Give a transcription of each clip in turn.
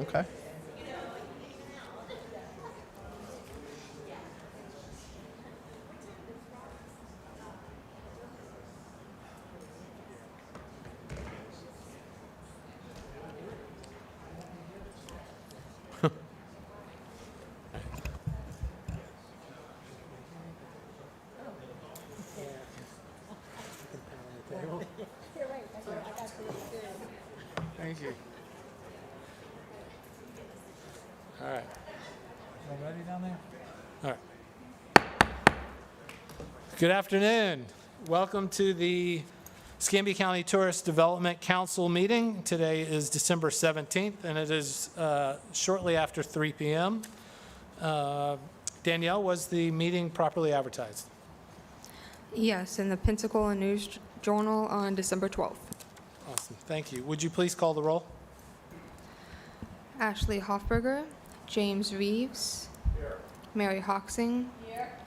Okay. Thank you. All right. All ready down there? All right. Good afternoon. Welcome to the Escambia County Tourist Development Council meeting. Today is December 17th, and it is shortly after 3 p.m. Danielle, was the meeting properly advertised? Yes, in the Pensacola News Journal on December 12th. Awesome. Thank you. Would you please call the roll? Ashley Hoffberger, James Reeves, Mary Hoxing,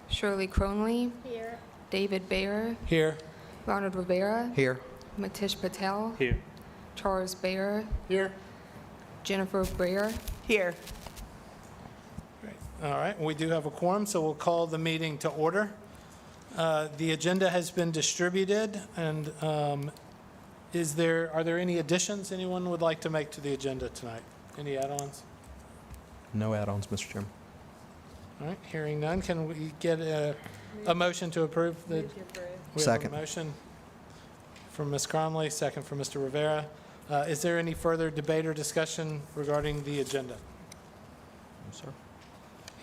Shirley Cronley, David Bayer, Here. Ronald Rivera, Here. Matish Patel, Here. Charles Bayer, Here. Jennifer Breyer. Here. Great. All right, we do have a quorum, so we'll call the meeting to order. The agenda has been distributed, and are there any additions anyone would like to make to the agenda tonight? Any add-ons? No add-ons, Mr. Chairman. All right, hearing none, can we get a motion to approve the? Move to approve. We have Second. a motion from Ms. Cromley, second from Mr. Rivera. Is there any further debate or discussion regarding the agenda? No, sir.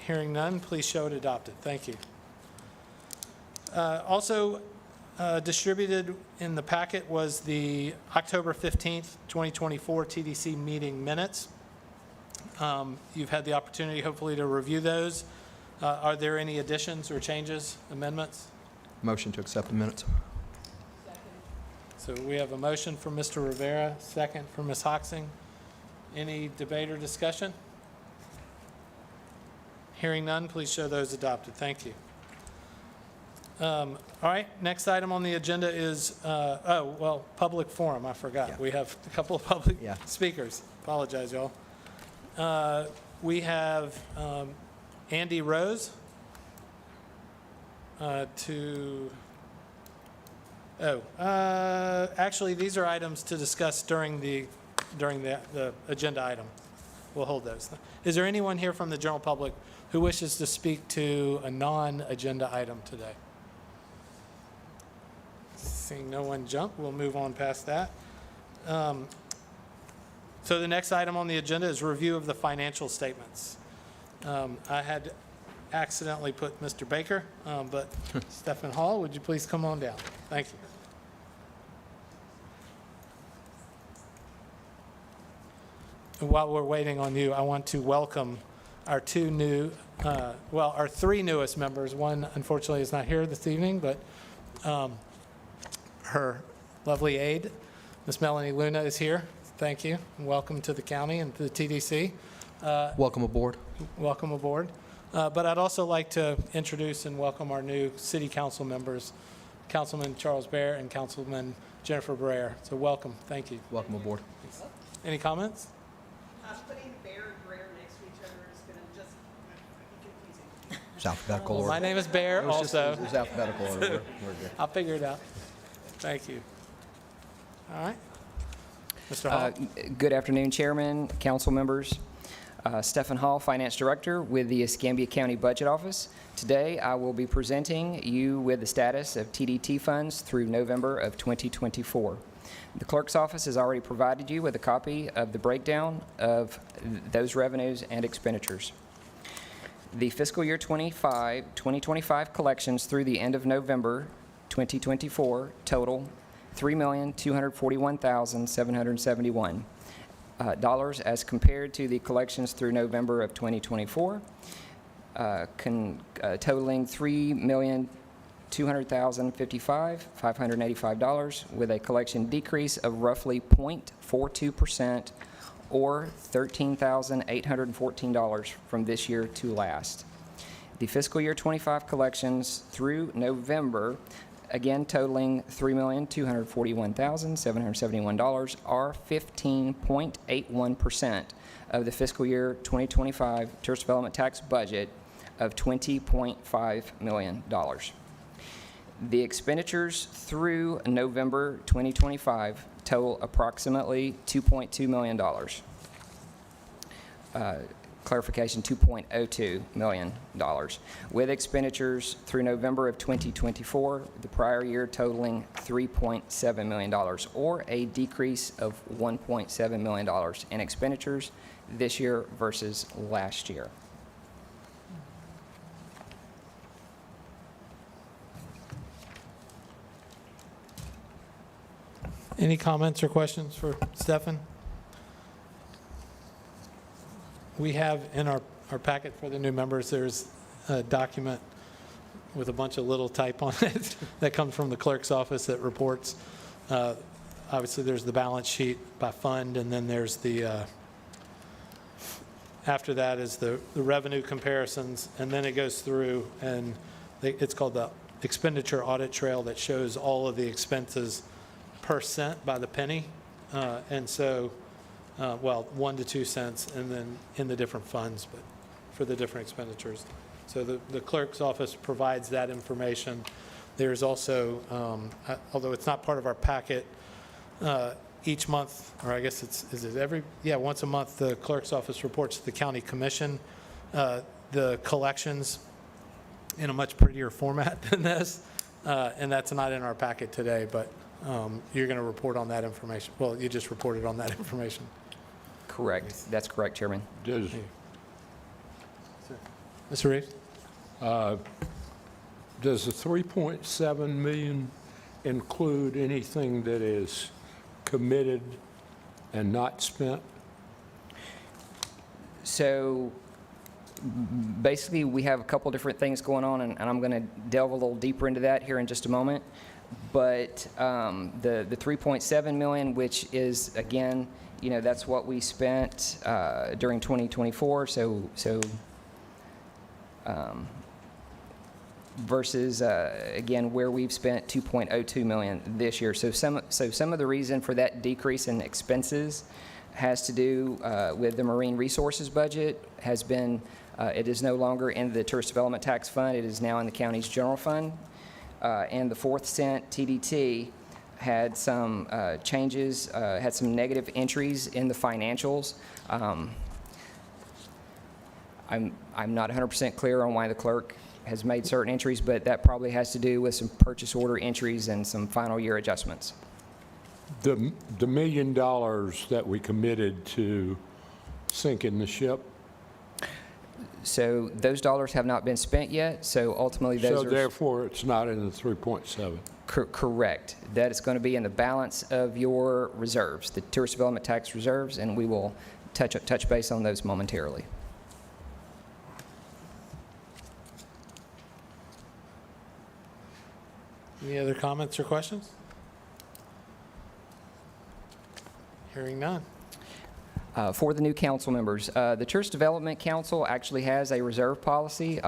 Hearing none, please show it adopted. Thank you. Also distributed in the packet was the October 15th, 2024 TDC meeting minutes. You've had the opportunity, hopefully, to review those. Are there any additions or changes, amendments? Motion to accept the minutes. So we have a motion from Mr. Rivera, second from Ms. Hoxing. Any debate or discussion? Hearing none, please show those adopted. Thank you. All right, next item on the agenda is, public forum. I forgot. Yeah. We have a couple of public Yeah. speakers. Apologize, y'all. We have Andy Rose actually, these are items to discuss during the agenda item. We'll hold those. Is there anyone here from the general public who wishes to speak to a non-agenda item today? Seeing no one jump, we'll move on past that. So the next item on the agenda is review of the financial statements. I had accidentally put Mr. Baker, but Stephen Hall, would you please come on down? Thank you. And while we're waiting on you, I want to welcome our our three newest members. One, unfortunately, is not here this evening, but her lovely aide, Miss Melanie Luna, is here. Thank you, and welcome to the county and to the TDC. Welcome aboard. Welcome aboard. But I'd also like to introduce and welcome our new city council members, Councilman Charles Bayer and Councilman Jennifer Breyer. So welcome. Thank you. Welcome aboard. Any comments? Putting Bear and Greer next to each other is going to just be confusing. It's alphabetical My order. name is Bear It was also. It was alphabetical order. We're good. I'll figure it out. Thank you. All right. Mr. Hall. Good afternoon, Chairman, council members. Stephen Hall, Finance Director with the Escambia County Budget Office. Today, I will be presenting you with the status of TDT funds through November of 2024. The clerk's office has already provided you with a copy of the breakdown of those revenues and expenditures. The fiscal year 2025 collections through the end of November 2024 total $3,241,771 as compared to the collections through November of 2024, totaling $3,200,055 with a collection decrease of roughly 0.42% or $13,814 from this year to last. The fiscal year 25 collections through November again totaling $3,241,771, or 15.81% of the fiscal year 2025 tourist development tax budget of $20.5 million. The expenditures through November 2025 total approximately $2.2 million. Clarification, $2.02 million, with expenditures through November of 2024, the prior year totaling $3.7 million, or a decrease of $1.7 million in expenditures this year versus last year. Any comments or questions for Stefan? We have in our packet for the new members, there's a document with a bunch of little type on it that comes from the clerk's office that reports. Obviously, there's the balance sheet by fund, and then there's the, after that is the revenue comparisons, and then it goes through, and it's called the expenditure audit trail that shows all of the expenses per cent by the penny. And so, well, 1 to 2 cents, and then in the different funds, but for the different expenditures. So the clerk's office provides that information. There's also, although it's not part of our packet, each month, or I guess is it every, yeah, once a month, the clerk's office reports to the county commission the collections in a much prettier format than this, and that's not in our packet today, but you're going to report on that information. Well, you just reported on that information. Correct. That's correct, Chairman. Does Mr. Reeves? does the 3.7 million include anything that is committed and not spent? So basically, we have a couple different things going on, and I'm going to delve a little deeper into that here in just a moment. But the 3.7 million, which is, again, you know, that's what we spent during 2024. So versus again where we've spent 2.02 million this year. So some of the reason for that decrease in expenses has to do with the marine resources budget. Has been it is no longer in the tourist development tax fund. It is now in the county's general fund. And the 4th cent TDT had some changes, had some negative entries in the financials. I'm not 100% clear on why the clerk has made certain entries, but that probably has to do with some purchase order entries and some final year adjustments. The $1 million that we committed to sinking the ship, So those dollars have not been spent yet, so ultimately those so are... therefore it's not in the 3.7. Correct. That is going to be in the balance of your reserves, the tourist development tax reserves, and we will touch base on those momentarily. Any other comments or questions? Hearing none. For the new council members, the Tourist Development Council actually has a reserve policy.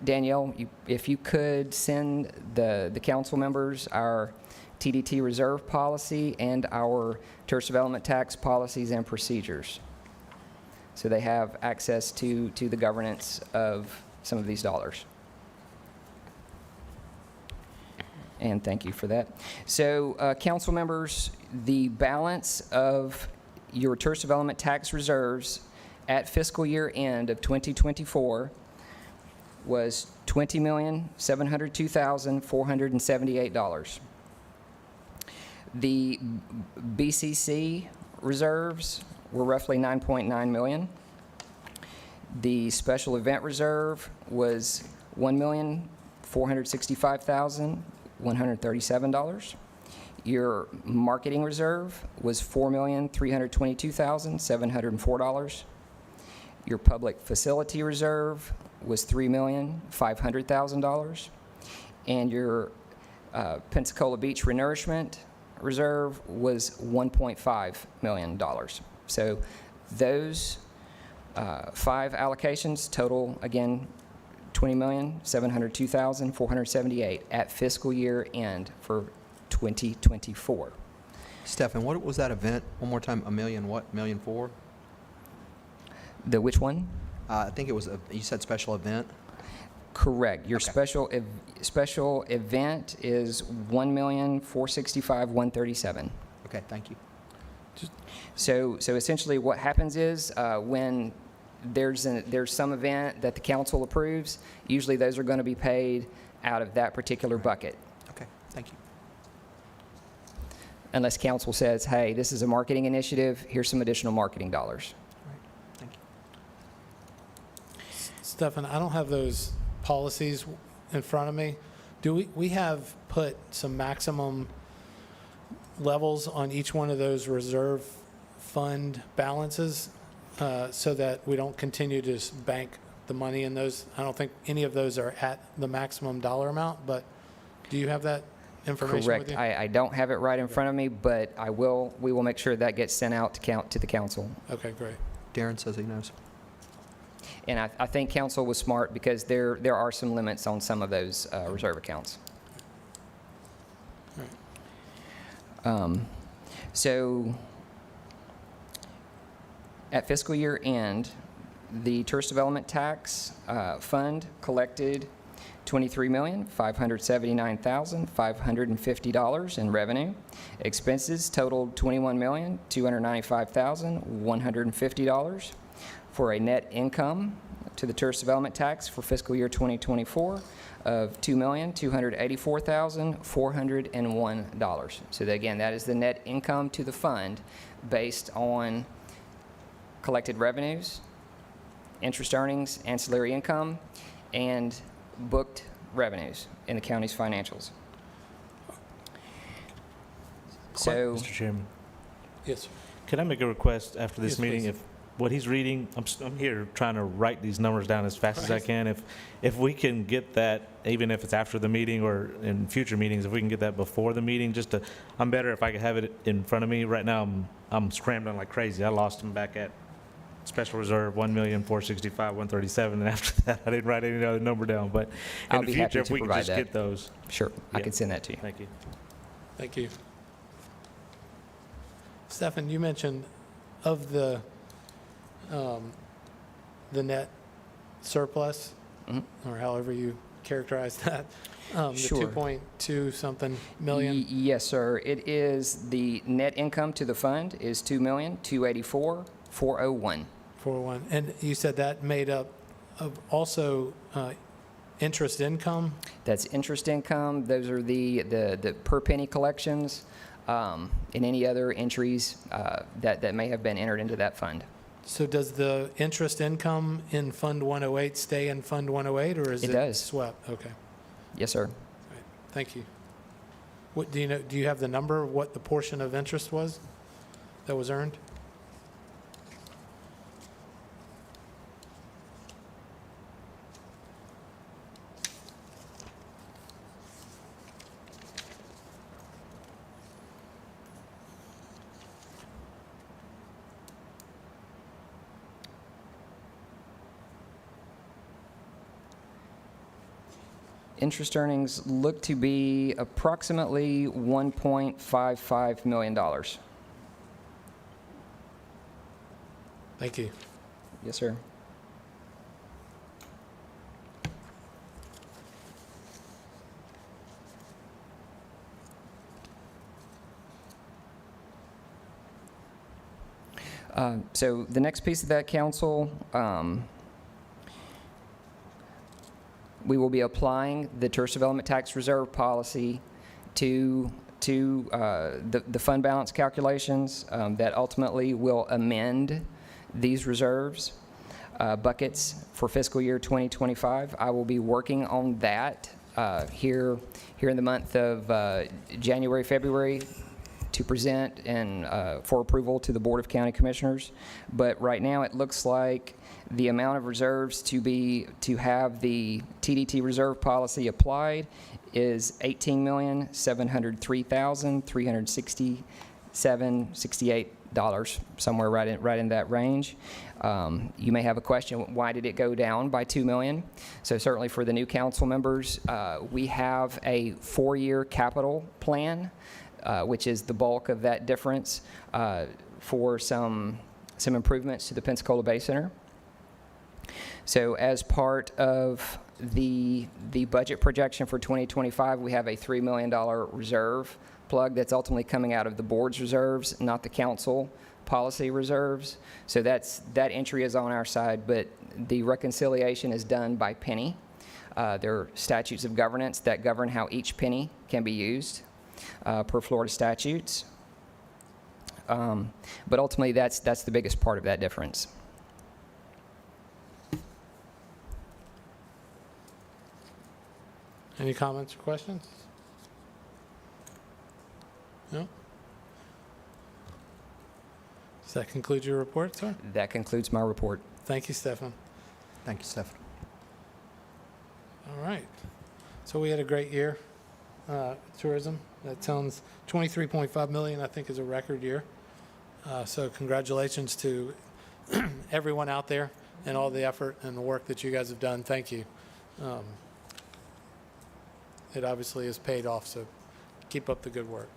Danielle, if you could send the council members our TDT reserve policy and our tourist development tax policies and procedures, so they have access to the governance of some of these dollars. And thank you for that. So, council members, the balance of your tourist development tax reserves at fiscal year end of 2024 was $20,702,478. The BCC reserves were roughly $9.9 million. The special event reserve was $1,465,137. Your marketing reserve was $4,322,704. Your public facility reserve was $3,500,000. And your Pensacola Beach Renourishment Reserve was $1.5 million. So those 5 allocations total, again, $20,702,478 at fiscal year end for 2024. Stefan, what was that event? One more time, a million what? Million four? The which one? I think it was, you said special event? Correct. Your Okay. special event is $1,465,137. Okay, thank you. So essentially what happens is when there's some event that the council approves, usually those are going to be paid out of that particular bucket. Okay, thank you. Unless council says, hey, this is a marketing initiative, here's some additional marketing dollars. All right, thank you. Stefan, I don't have those policies in front of me. Do we have put some maximum levels on each one of those reserve fund balances so that we don't continue to bank the money in those? I don't think any of those are at the maximum dollar amount, but do you have that information with Correct. you? I don't have it right in front of me, but we will make sure that gets sent out to the council. Okay, great. Darren says he knows. And I think council was smart because there are some limits on some of those reserve accounts. So at fiscal year end, the tourist development tax fund collected $23,579,550 in revenue. Expenses totaled $21,295,150 for a net income to the tourist development tax for fiscal year 2024 of $2,284,401. So that, again, that is the net income to the fund based on collected revenues, interest earnings, ancillary income, and booked revenues in the county's financials. So, Mr. Chairman, Yes, sir. can I make a request after this Yes, meeting? please. If what he's reading, I'm here trying to write these numbers down as fast as I Right. can. If we can get that, even if it's after the meeting or in future meetings, if we can get that before the meeting, I'm better if I could have it in front of me. Right now, I'm scrambling like crazy. I lost him back at special reserve, $1,465,137, and after that, I didn't write any other number down. But I'll in the be happy future, if to we can provide just that. get those, sure, I Yeah. can send that to you. thank you. Thank you. Stefan, you mentioned of the net surplus, Mhm. or however you characterize that, the Sure. 2.2 something million. Yes, sir. It is the net income to the fund is $2,284,401. 401. And you said that made up of also interest income? That's interest income. Those are the per penny collections and any other entries that may have been entered into that fund. So does the interest income in Fund 108 stay in Fund 108, or is It it does. swept? Okay, Yes, sir. right. Thank you. What, do you have the number, of what the portion of interest was that was earned? Interest earnings look to be approximately $1.55 million. Thank you. Yes, sir. So the next piece of that, council, we will be applying the tourist development tax reserve policy to the fund balance calculations that ultimately will amend these reserves buckets for fiscal year 2025. I will be working on that here in the month of January, February, to present and for approval to the Board of County Commissioners. But right now, it looks like the amount of reserves to have the TDT reserve policy applied is $18,703,367.68 somewhere right in that range. You may have a question, why did it go down by $2 million? So certainly for the new council members, we have a 4-year capital plan, which is the bulk of that difference for some improvements to the Pensacola Bay Center. So as part of the budget projection for 2025, we have a $3 million reserve plug that's ultimately coming out of the board's reserves, not the council policy reserves. So that entry is on our side, but the reconciliation is done by penny. There are statutes of governance that govern how each penny can be used per Florida statutes. But ultimately, that's the biggest part of that difference. Any comments or questions? No? Does that conclude your report, sir? That concludes my report. Thank you, Stefan. Thank you, Stephen. All right. So we had a great year, tourism. That sounds 23.5 million, I think, is a record year. So congratulations to everyone out there and all the effort and the work that you guys have done. Thank you. It obviously has paid off, so keep up the good work.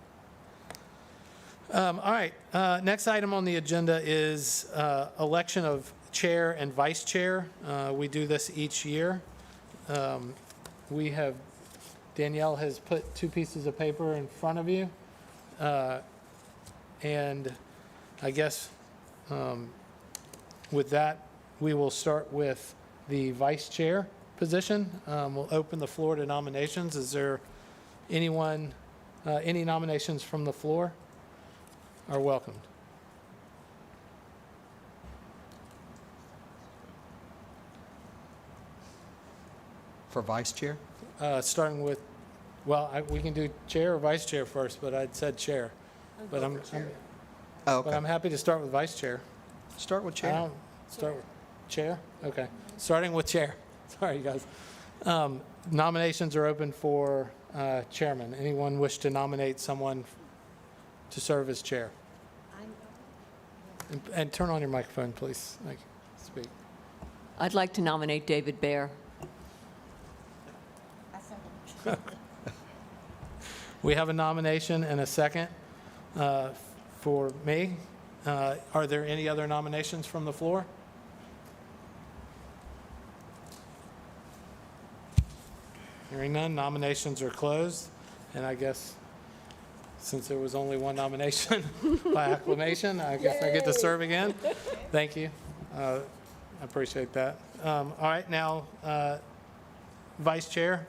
All right, next item on the agenda is election of chair and vice chair. We do this each year. Danielle has put 2 pieces of paper in front of you. And I guess with that, we will start with the vice chair position. We'll open the floor to nominations. Is there any nominations from the floor are welcomed? For vice chair? Starting with, we can do chair or vice chair first, but I'd said chair. But I'm Oh, But okay. I'm happy to start with vice chair. Start with chair. I'll start with chair? Okay. Starting with chair. Sorry, guys. Nominations are open for chairman. Anyone wish to nominate someone to serve as chair? And turn on your microphone, please. Like, speak. I'd like to nominate David Baer. We have a nomination and a second for me. Are there any other nominations from the floor? Hearing none, nominations are closed. And I guess since there was only one nomination by acclamation, I guess I get to serve again. Thank you. I appreciate that. All right, now, Vice Chair,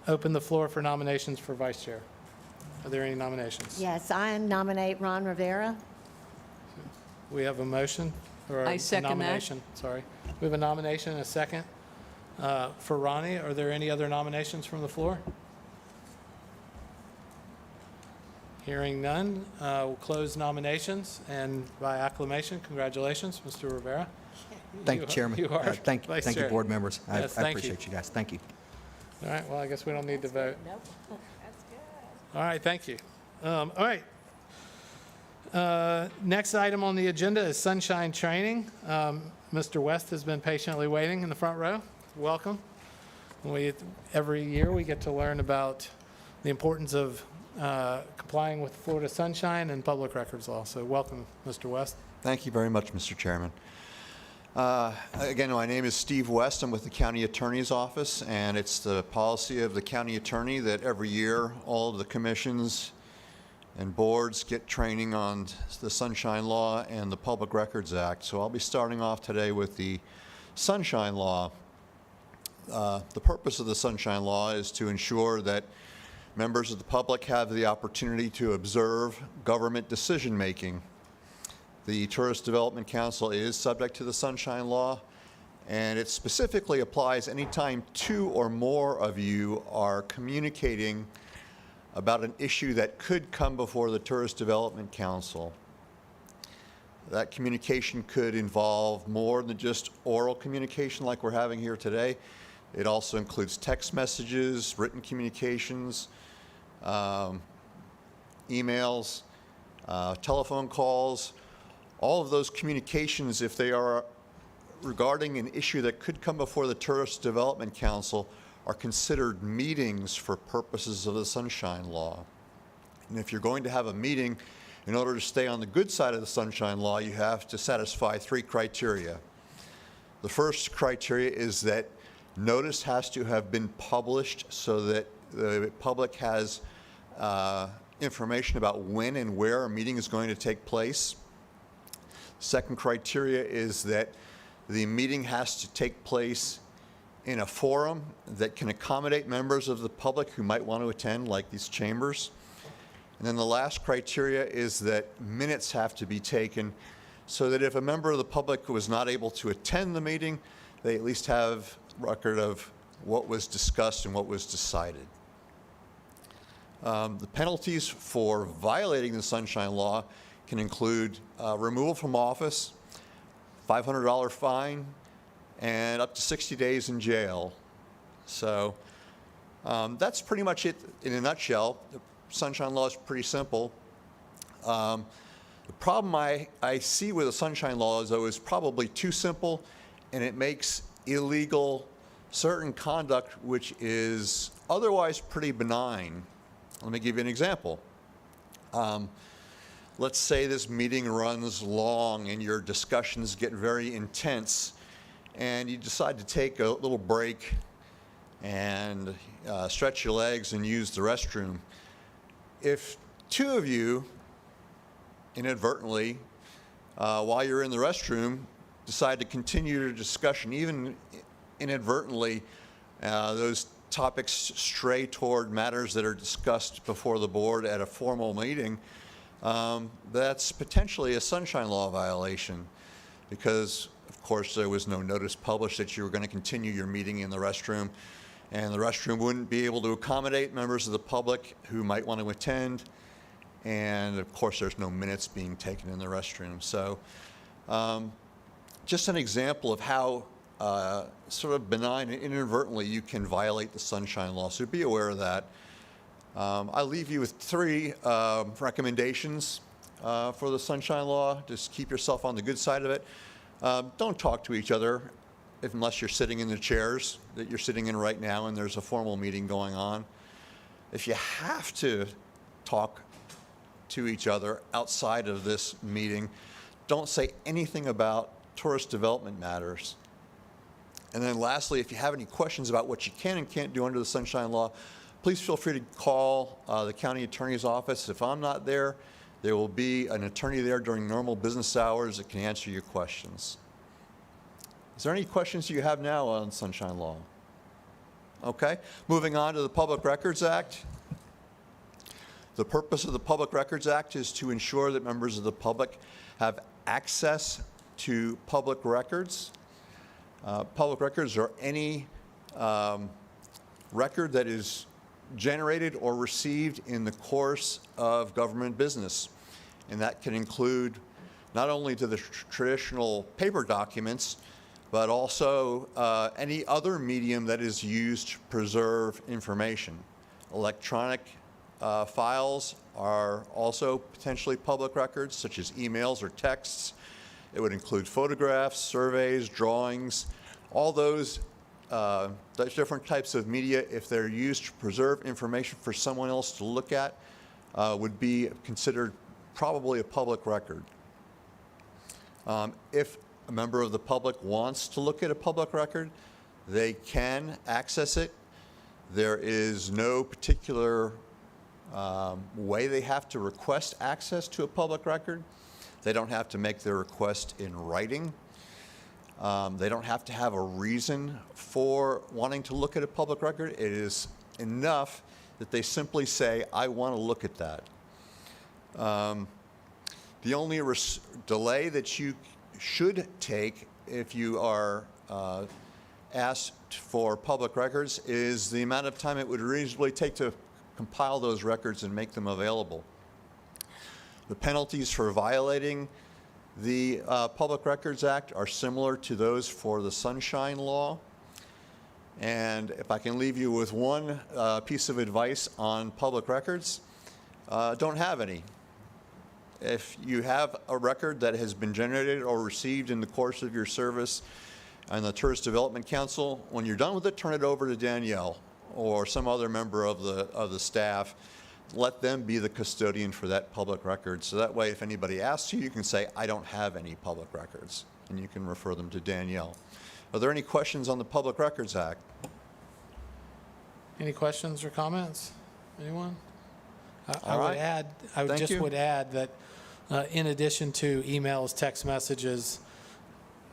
open the floor for nominations for Vice Chair. Are there any nominations? Yes, I nominate Ron Rivera. We have a motion, or a I second that. nomination, sorry. We have a nomination and a second for Ronnie. Are there any other nominations from the floor? Hearing none, we'll close nominations, and by acclamation, congratulations, Mr. Rivera. Thank you, Chairman. You are Thank Vice you, Chair. board members. I Yes, thank you. appreciate you guys. Thank you. All right, well, I guess we don't need to vote. All right, thank you. All right. Next item on the agenda is Sunshine Training. Mr. West has been patiently waiting in the front row. Welcome. Every year, we get to learn about the importance of complying with Florida Sunshine and public records law. So welcome, Mr. West. Thank you very much, Mr. Chairman. Again, my name is Steve West. I'm with the County Attorney's Office, and it's the policy of the County Attorney that every year all of the commissions and boards get training on the Sunshine Law and the Public Records Act. So I'll be starting off today with the Sunshine Law. The purpose of the Sunshine Law is to ensure that members of the public have the opportunity to observe government decision-making. The Tourist Development Council is subject to the Sunshine Law, and it specifically applies anytime 2 or more of you are communicating about an issue that could come before the Tourist Development Council. That communication could involve more than just oral communication like we're having here today. It also includes text messages, written communications, emails, telephone calls, all of those communications, if they are regarding an issue that could come before the Tourist Development Council, are considered meetings for purposes of the Sunshine Law. And if you're going to have a meeting, in order to stay on the good side of the Sunshine Law, you have to satisfy 3 criteria. The first criteria is that notice has to have been published so that the public has information about when and where a meeting is going to take place. Second criteria is that the meeting has to take place in a forum that can accommodate members of the public who might want to attend, like these chambers. And then the last criteria is that minutes have to be taken so that if a member of the public was not able to attend the meeting, they at least have record of what was discussed and what was decided. The penalties for violating the Sunshine Law can include removal from office, $500 fine, and up to 60 days in jail. So that's pretty much it in a nutshell. The Sunshine Law is pretty simple. The problem I see with the Sunshine Law is, though, is probably too simple, and it makes illegal certain conduct which is otherwise pretty benign. Let me give you an example. Let's say this meeting runs long and your discussions get very intense, and you decide to take a little break and stretch your legs and use the restroom. If 2 of you inadvertently, while you're in the restroom, decide to continue your discussion, even inadvertently, those topics stray toward matters that are discussed before the board at a formal meeting, that's potentially a Sunshine Law violation because, of course, there was no notice published that you were going to continue your meeting in the restroom, and the restroom wouldn't be able to accommodate members of the public who might want to attend, and, of course, there's no minutes being taken in the restroom. So just an example of how sort of benign and inadvertently you can violate the Sunshine Law, so be aware of that. I leave you with 3 recommendations for the Sunshine Law. Just keep yourself on the good side of it. Don't talk to each other unless you're sitting in the chairs that you're sitting in right now and there's a formal meeting going on. If you have to talk to each other outside of this meeting, don't say anything about tourist development matters. And then lastly, if you have any questions about what you can and can't do under the Sunshine Law, please feel free to call the county attorney's office. If I'm not there, there will be an attorney there during normal business hours that can answer your questions. Is there any questions you have now on Sunshine Law? Okay, moving on to the Public Records Act. The purpose of the Public Records Act is to ensure that members of the public have access to public records. Public records are any record that is generated or received in the course of government business. And that can include not only to the traditional paper documents, but also any other medium that is used to preserve information. Electronic files are also potentially public records, such as emails or texts. It would include photographs, surveys, drawings, all those different types of media, if they're used to preserve information for someone else to look at, would be considered probably a public record. If a member of the public wants to look at a public record, they can access it. There is no particular way they have to request access to a public record. They don't have to make their request in writing. They don't have to have a reason for wanting to look at a public record. It is enough that they simply say, I want to look at that. The only delay that you should take if you are asked for public records is the amount of time it would reasonably take to compile those records and make them available. The penalties for violating the Public Records Act are similar to those for the Sunshine Law. And if I can leave you with one piece of advice on public records, don't have any. If you have a record that has been generated or received in the course of your service on the Tourist Development Council, when you're done with it, turn it over to Danielle or some other member of the staff. Let them be the custodian for that public record. So that way, if anybody asks you, you can say, I don't have any public records, and you can refer them to Danielle. Are there any questions on the Public Records Act? Any questions or comments? Anyone? I All would right. add, I Thank just you. would add that in addition to emails, text messages,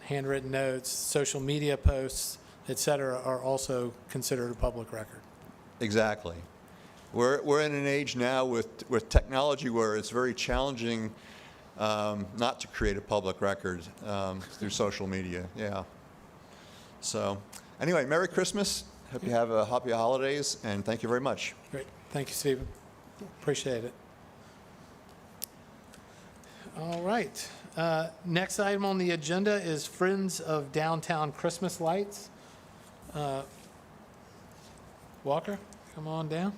handwritten notes, social media posts, et cetera, are also considered a public record. Exactly. We're in an age now with technology where it's very challenging not to create a public record through social media. Yeah. So anyway, Merry Christmas. Hope you have a happy holidays, and thank you very much. Great. Thank you, Stephen. Appreciate it. All right. Next item on the agenda is Friends of Downtown Christmas Lights. Walker, come on down,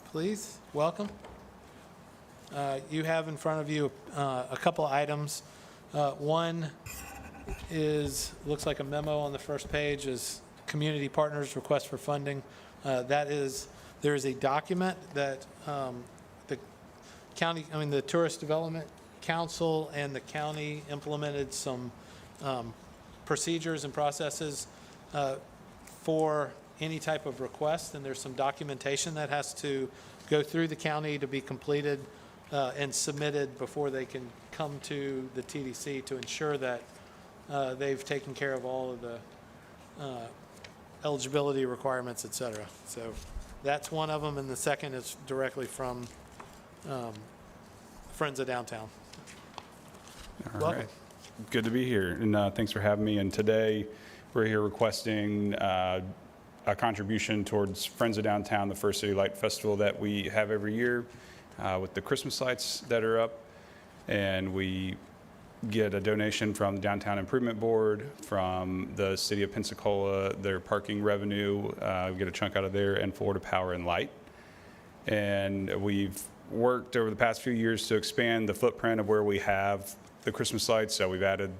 please. Welcome. You have in front of you a couple items. One looks like a memo on the first page, is Community Partners Request for Funding. There is a document that the county, the Tourist Development Council and the county implemented some procedures and processes for any type of request, and there's some documentation that has to go through the county to be completed and submitted before they can come to the TDC to ensure that they've taken care of all of the eligibility requirements, et cetera. So that's one of them, and the second is directly from Friends of Downtown. All Welcome. right. Good to be here, and thanks for having me. And today, we're here requesting a contribution towards Friends of Downtown, the First City Light Festival that we have every year with the Christmas lights that are up. And we get a donation from the Downtown Improvement Board, from the City of Pensacola, their parking revenue, we get a chunk out of there, and Florida Power and Light. And we've worked over the past few years to expand the footprint of where we have the Christmas lights. So we've added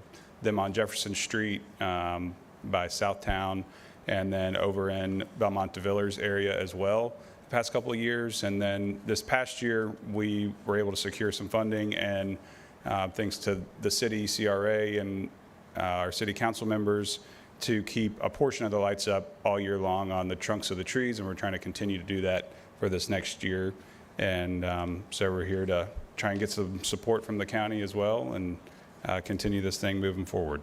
them on Jefferson Street by Southtown, and then over in Belmont de Villers area as well the past couple of years. And then this past year, we were able to secure some funding, and thanks to the city, CRA, and our city council members, to keep a portion of the lights up all year long on the trunks of the trees, and we're trying to continue to do that for this next year. And so we're here to try and get some support from the county as well, and continue this thing moving forward.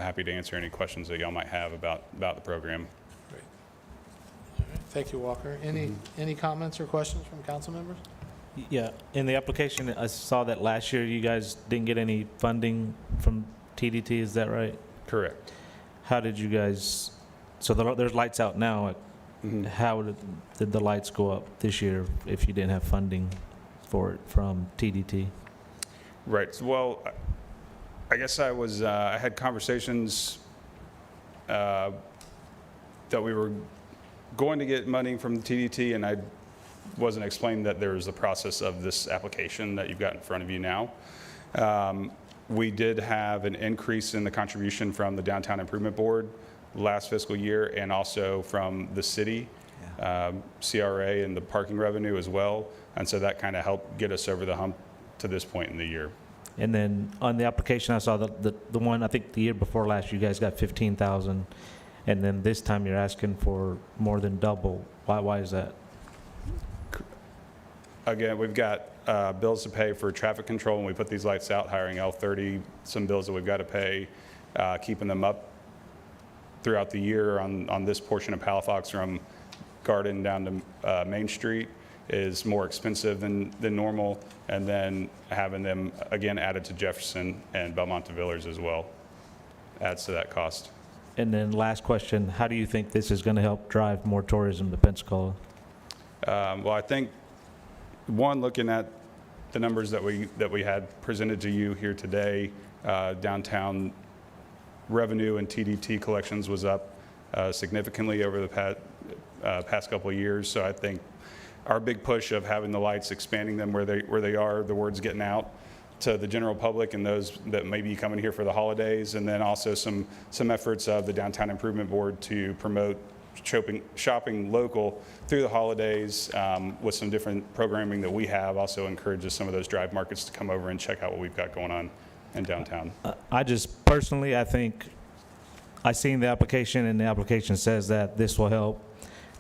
Happy to answer any questions that y'all might have about the program. Great. All right. Thank you, Walker. Any comments or questions from council members? Yeah, in the application, I saw that last year you guys didn't get any funding from TDT, is that right? Correct. How did you guys, so there's lights out now, how did the lights go up this year if you didn't have funding for it from TDT? Right. So, well, I guess I had conversations that we were going to get money from the TDT, and I wasn't explained that there was a process of this application that you've got in front of you now. We did have an increase in the contribution from the Downtown Improvement Board last fiscal year, and also from the city, CRA, and the parking revenue as well. And so that kind of helped get us over the hump to this point in the year. And then on the application, I saw the one, I think the year before last, you guys got 15,000, and then this time you're asking for more than double. Why is that? Again, we've got bills to pay for traffic control when we put these lights out, hiring L30, some bills that we've got to pay, keeping them up throughout the year on this portion of Palafox from Garden down to Main Street is more expensive than normal, and then having them again added to Jefferson and Belmont de Villers as well adds to that cost. And then last question, how do you think this is going to help drive more tourism to Pensacola? Well, I think, one, looking at the numbers that we had presented to you here today, downtown revenue and TDT collections was up significantly over the past couple of years. So I think our big push of having the lights, expanding them where they are, the word's getting out to the general public and those that may be coming here for the holidays, and then also some efforts of the Downtown Improvement Board to promote shopping local through the holidays with some different programming that we have. Also encourages some of those drive markets to come over and check out what we've got going on in downtown. I just personally, I think, I seen the application, and the application says that this will help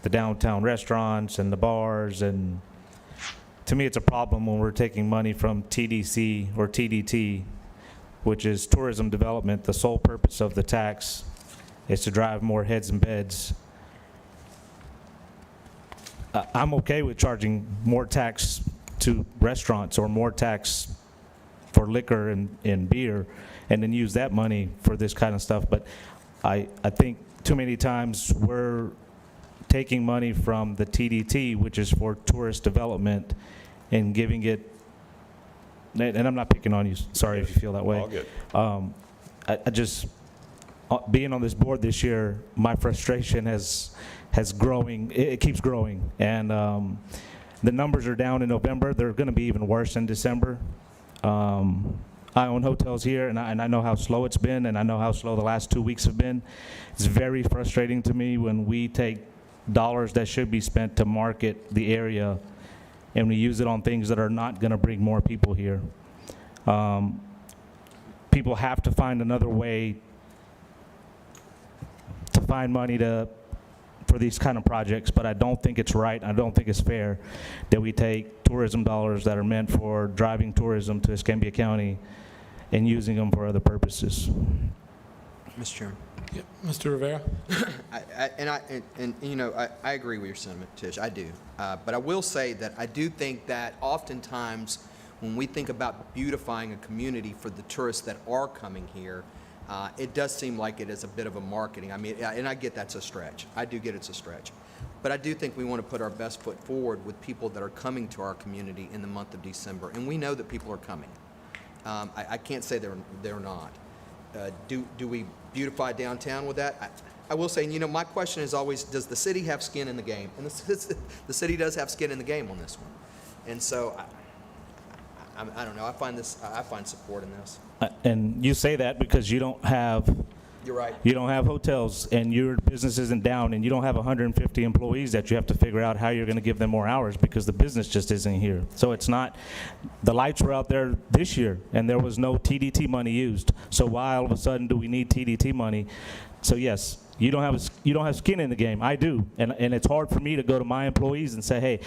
the downtown restaurants and the bars, and to me, it's a problem when we're taking money from TDC or TDT, which is tourism development. The sole purpose of the tax is to drive more heads and beds. I'm okay with charging more tax to restaurants or more tax for liquor and beer, and then use that money for this kind of stuff. But I think too many times we're taking money from the TDT, which is for tourist development, and giving it, and I'm not picking on you, sorry if you feel that way. All good. I just, being on this board this year, my frustration has growing, it keeps growing. And the numbers are down in November. They're going to be even worse in December. I own hotels here, and I know how slow it's been, and I know how slow the last 2 weeks have been. It's very frustrating to me when we take dollars that should be spent to market the area, and we use it on things that are not going to bring more people here. People have to find another way to find money for these kind of projects, but I don't think it's right, I don't think it's fair that we take tourism dollars that are meant for driving tourism to Escambia County and using them for other purposes. Mr. Chairman. Yep. Mr. Rivera? I agree with your sentiment, Tish, I do. But I will say that I do think that oftentimes when we think about beautifying a community for the tourists that are coming here, it does seem like it is a bit of a marketing. I mean, and I get that's a stretch. I do get it's a stretch. But I do think we want to put our best foot forward with people that are coming to our community in the month of December. And we know that people are coming. I can't say they're not. Do we beautify downtown with that? I will say, my question is always, does the city have skin in the game? And the city does have skin in the game on this one. And so, I don't know, I find support in this. And you say that because you don't have, You're right. you don't have hotels, and your business isn't down, and you don't have 150 employees that you have to figure out how you're going to give them more hours because the business just isn't here. So it's not, the lights were out there this year, and there was no TDT money used. So why all of a sudden do we need TDT money? So yes, you don't have skin in the game. I do, and it's hard for me to go to my employees and say, hey,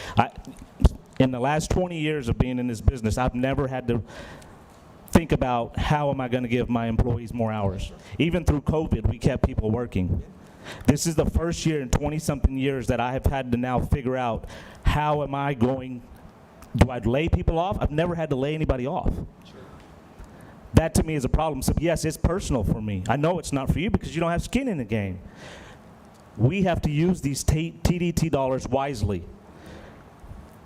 in the last 20 years of being in this business, I've never had to think about how am I going to give my employees more hours. Even through COVID, we kept people working. This is the first year in 20-something years that I have had to now figure out how am I going, do I lay people off? I've never had to lay anybody off. That to me is a problem. So yes, it's personal for me. I know it's not for you because you don't have skin in the game. We have to use these TDT dollars wisely.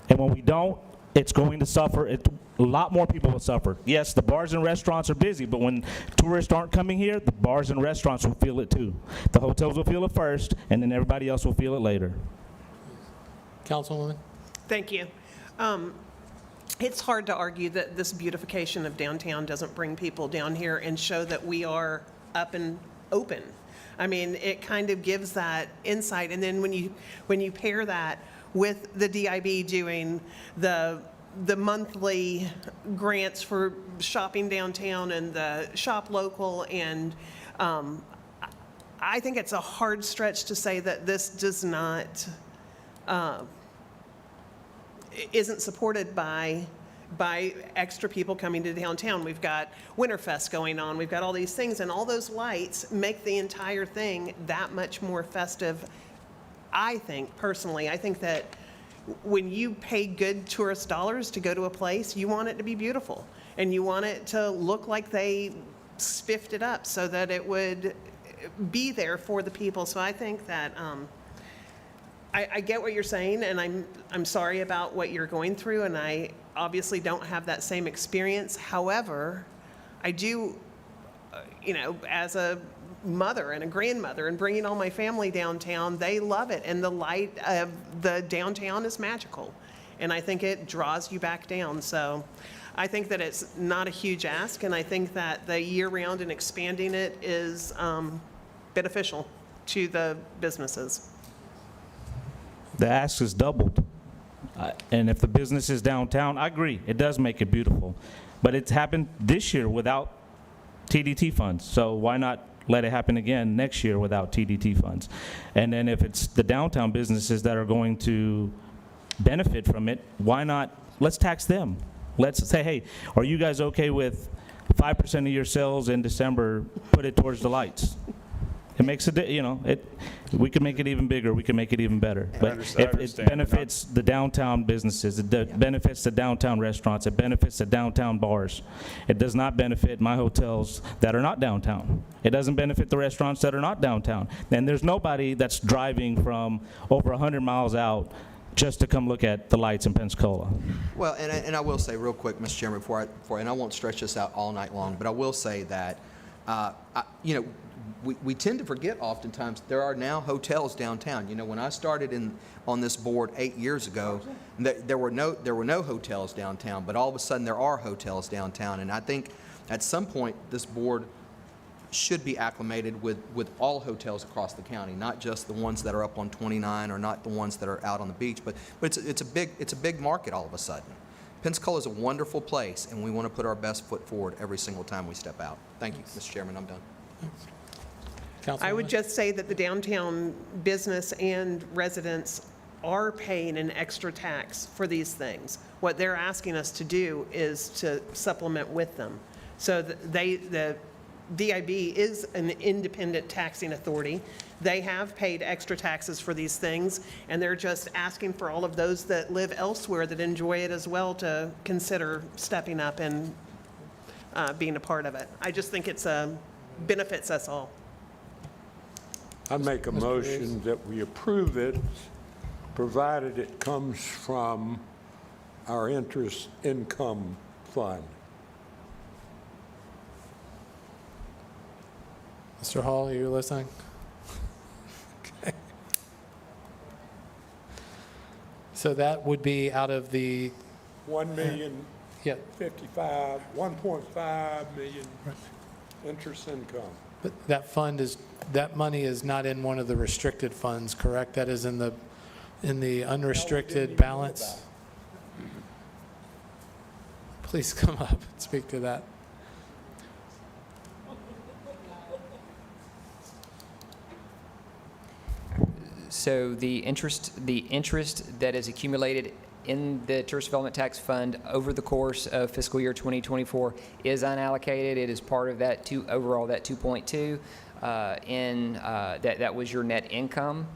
And when we don't, it's going to suffer. A lot more people will suffer. Yes, the bars and restaurants are busy, but when tourists aren't coming here, the bars and restaurants will feel it too. The hotels will feel it first, and then everybody else will feel it later. Councilwoman? Thank you. It's hard to argue that this beautification of downtown doesn't bring people down here and show that we are up and open. I mean, it kind of gives that insight. And then when you pair that with the DIB doing the monthly grants for shopping downtown and the shop local, and I think it's a hard stretch to say that this does not isn't supported by extra people coming to downtown. We've got Winterfest going on. We've got all these things, and all those lights make the entire thing that much more festive. I think, personally, I think that when you pay good tourist dollars to go to a place, you want it to be beautiful, and you want it to look like they spiffed it up so that it would be there for the people. So I think that I get what you're saying, and I'm sorry about what you're going through, and I obviously don't have that same experience. However, I do, as a mother and a grandmother and bringing all my family downtown, they love it. And the light of the downtown is magical. And I think it draws you back down. So I think that it's not a huge ask. And I think that the year-round and expanding it is beneficial to the businesses. The ask is doubled. And if the business is downtown, I agree, it does make it beautiful. But it's happened this year without TDT funds, so why not let it happen again next year without TDT funds? And then if it's the downtown businesses that are going to benefit from it, why not, let's tax them. Let's say, hey, are you guys okay with 5% of your sales in December, put it towards the lights? It makes we can make it even bigger, we can make it even better. But if it understand. benefits the downtown businesses, it benefits the downtown restaurants, it benefits the downtown bars. It does not benefit my hotels that are not downtown. It doesn't benefit the restaurants that are not downtown. And there's nobody that's driving from over 100 miles out just to come look at the lights in Pensacola. Well, and I will say real quick, Mr. Chairman, and I won't stretch this out all night long, but I will say that, we tend to forget oftentimes there are now hotels downtown. When I started on this board 8 years ago, there were no hotels downtown, but all of a sudden there are hotels downtown. And I think at some point this board should be acclimated with all hotels across the county, not just the ones that are up on 29 or not the ones that are out on the beach, but it's a big market all of a sudden. Pensacola is a wonderful place, and we want to put our best foot forward every single time we step out. Thank you, Mr. Chairman. I'm done. I would just say that the downtown business and residents are paying an extra tax for these things. What they're asking us to do is to supplement with them. So the DIB is an independent taxing authority. They have paid extra taxes for these things, and they're just asking for all of those that live elsewhere that enjoy it as well to consider stepping up and being a part of it. I just think it's benefits us all. I make a motion that we approve it, provided it comes from our interest income fund. Mr. Hall, are you listening? Okay. So that would be out of the, 1.5 million interest income. but that money is not in one of the restricted funds, correct? That is in the unrestricted balance? Please come up and speak to that. So the interest that is accumulated in the Tourist Development Tax Fund over the course of fiscal year 2024 is unallocated. It is part of that overall that 2.2. That was your net income.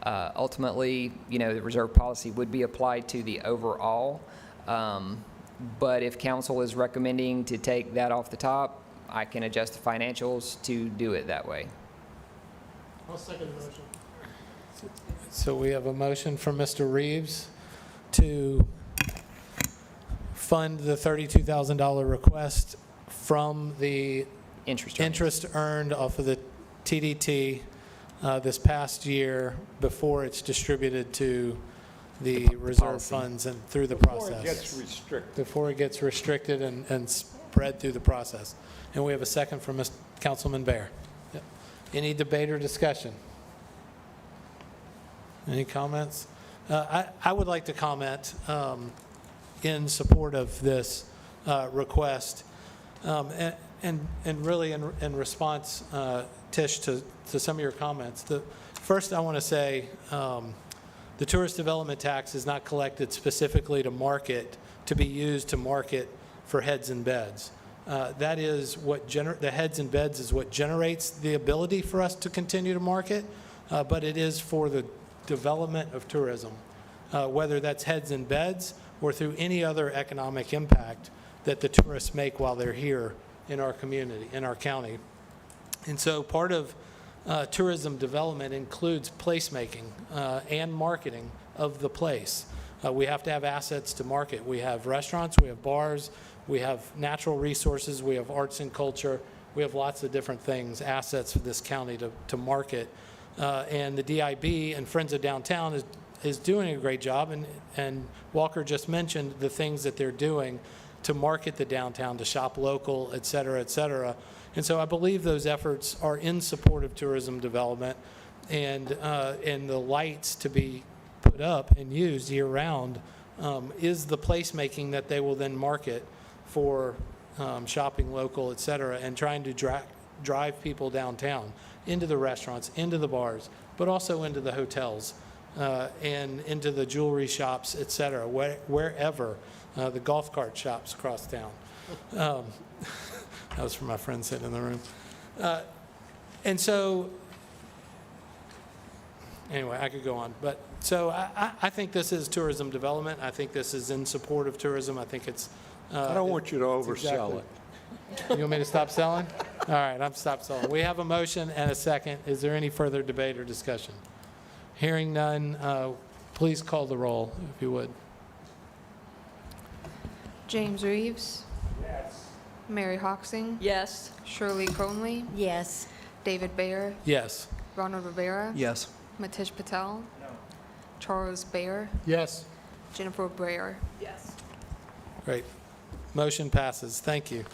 Ultimately, the reserve policy would be applied to the overall. But if council is recommending to take that off the top, I can adjust the financials to do it that way. I'll second the motion. So we have a motion from Mr. Reeves to fund the $32,000 request from the interest earned off of the TDT this past year before it's distributed to the reserve funds and through the process. Before it gets restricted. Before it gets restricted and spread through the process. And we have a second from Councilman Baer. Yep. Any debate or discussion? Any comments? I would like to comment in support of this request, and really in response, Tish, to some of your comments. First, I want to say the tourist development tax is not collected specifically to be used to market for heads and beds. That is the heads and beds is what generates the ability for us to continue to market, but it is for the development of tourism, whether that's heads and beds or through any other economic impact that the tourists make while they're here in our community, in our county. And so part of tourism development includes placemaking and marketing of the place. We have to have assets to market. We have restaurants, we have bars, we have natural resources, we have arts and culture, We have lots of different things, assets for this county to market. And the DIB and Friends of Downtown is doing a great job. And Walker just mentioned the things that they're doing to market the downtown, to shop local, et cetera, et cetera. And so I believe those efforts are in support of tourism development, and the lights to be put up and used year-round is the placemaking that they will then market for shopping local, et cetera, and trying to drive people downtown into the restaurants, into the bars, but also into the hotels and into the jewelry shops, et cetera, wherever, the golf cart shops across town. That was for my friend sitting in the room. And so, anyway, I could go on. But so I think this is tourism development. I think this is in support of tourism. I think it's. I don't want you to oversell exactly. it. You want me to stop selling? All right, I'm stop selling. We have a motion and a second. Is there any further debate or discussion? Hearing none, please call the roll, if you would. James Reeves. Yes. Mary Hoxing. Yes. Shirley Conley. Yes. David Bayer. Yes. Ronald Rivera. Yes. Matish Patel. No. Charles Bayer. Yes. Jennifer Breyer. Yes. Great. Motion passes. Thank you.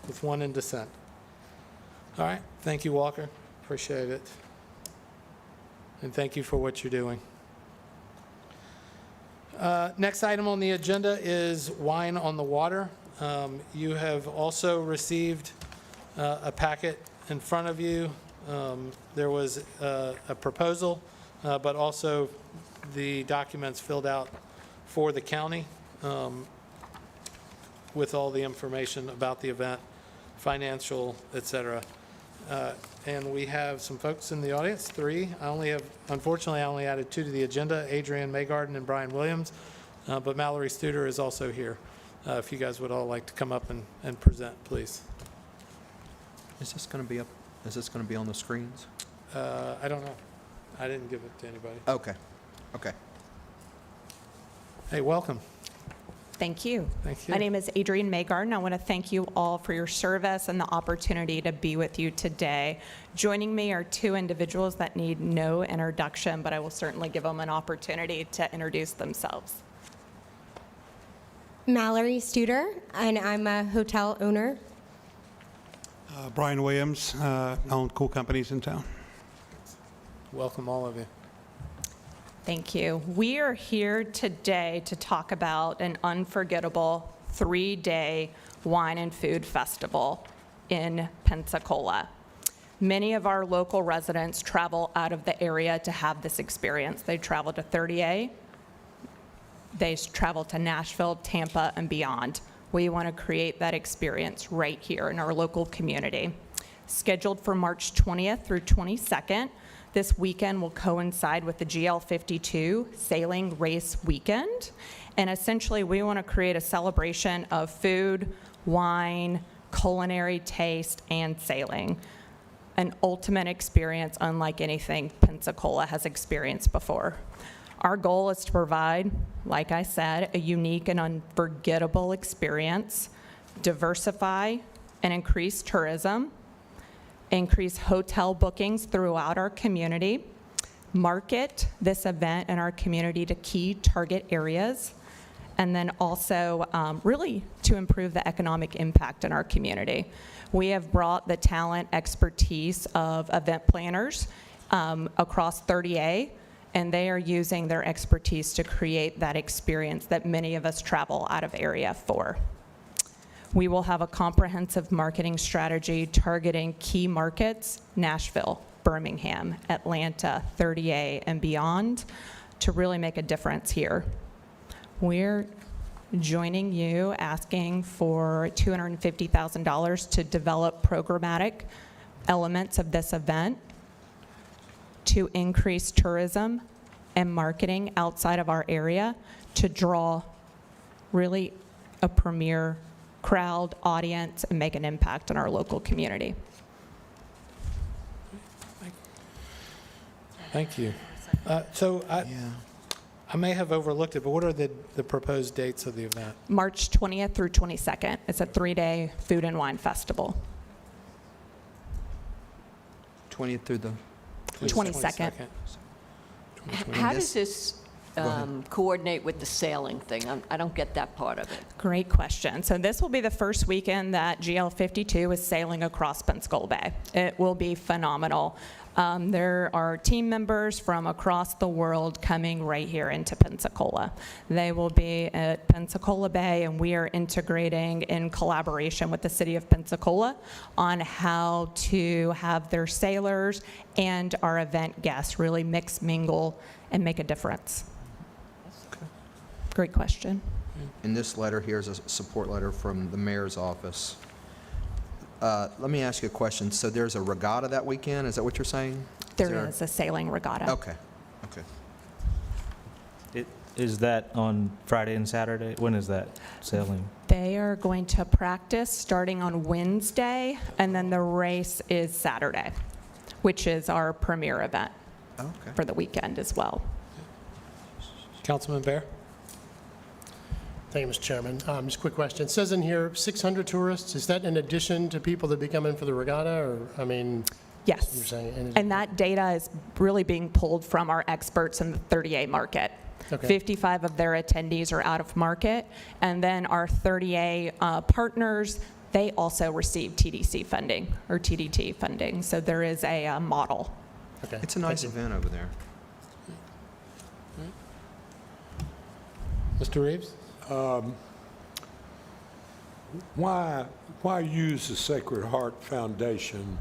With one in dissent. All right. Thank you, Walker. Appreciate it. And thank you for what you're doing. Next item on the agenda is wine on the water. You have also received a packet in front of you. There was a proposal, but also the documents filled out for the county with all the information about the event, financial, et cetera. And we have some folks in the audience, 3. Unfortunately, I only added 2 to the agenda, Adrian Maygarden and Brian Williams, but Mallory Studer is also here. If you guys would all like to come up and present, please. Is this going to be up? Is this going to be on the screens? I don't know. I didn't give it to anybody. Okay. Okay. Hey, welcome. Thank you. Thank you. My name is Adrienne Maygarden. I want to thank you all for your service and the opportunity to be with you today. Joining me are 2 individuals that need no introduction, but I will certainly give them an opportunity to introduce themselves. Mallory Studer, and I'm a hotel owner. Brian Williams, own cool companies in town. Welcome, all of you. Thank you. We are here today to talk about an unforgettable 3-day wine and food festival in Pensacola. Many of our local residents travel out of the area to have this experience. They travel to 30A, they travel to Nashville, Tampa, and beyond. We want to create that experience right here in our local community. Scheduled for March 20th through 22nd, this weekend will coincide with the GL52 sailing race weekend. And essentially, we want to create a celebration of food, wine, culinary taste, and sailing. An ultimate experience unlike anything Pensacola has experienced before. Our goal is to provide, like I said, a unique and unforgettable experience, diversify and increase tourism, increase hotel bookings throughout our community, market this event in our community to key target areas, and then also really to improve the economic impact in our community. We have brought the talent expertise of event planners across 30A, and they are using their expertise to create that experience that many of us travel out of area for. We will have a comprehensive marketing strategy targeting key markets, Nashville, Birmingham, Atlanta, 30A, and beyond, to really make a difference here. We're joining you asking for $250,000 to develop programmatic elements of this event to increase tourism and marketing outside of our area to draw really a premier crowd, audience, and make an impact in our local community. Thank you. I may have overlooked it, but what are the proposed dates of the event? March 20th through 22nd. It's a 3-day food and wine festival. 20th through the 22nd. How does this coordinate with the sailing thing? I don't get that part of it. Great question. So this will be the first weekend that GL 52 is sailing across Pensacola Bay. It will be phenomenal. There are team members from across the world coming right here into Pensacola. They will be at Pensacola Bay, and we are integrating in collaboration with the city of Pensacola on how to have their sailors and our event guests really mix, mingle, and make a difference. Great question. In this letter, here's a support letter from the mayor's office. Let me ask you a question. So there's a regatta that weekend? Is that what you're saying? There is a sailing regatta. Okay, okay. Is that on Friday and Saturday? When is that sailing? They are going to practice starting on Wednesday, and then the race is Saturday, which is our premier event for the weekend as well. Councilman Bear? Thank you, Mr. Chairman. Just a quick question. It says in here 600 tourists. Is that in addition to people that be coming for the regatta, or, I mean? Yes. You're saying, And that data is really being pulled from our experts in the 30A market. Okay. 55 of their attendees are out of market, and then our 30A partners, they also receive TDC funding or TDT funding. So there is a model. Okay. It's a nice event over there. Mr. Reeves? Why use the Sacred Heart Foundation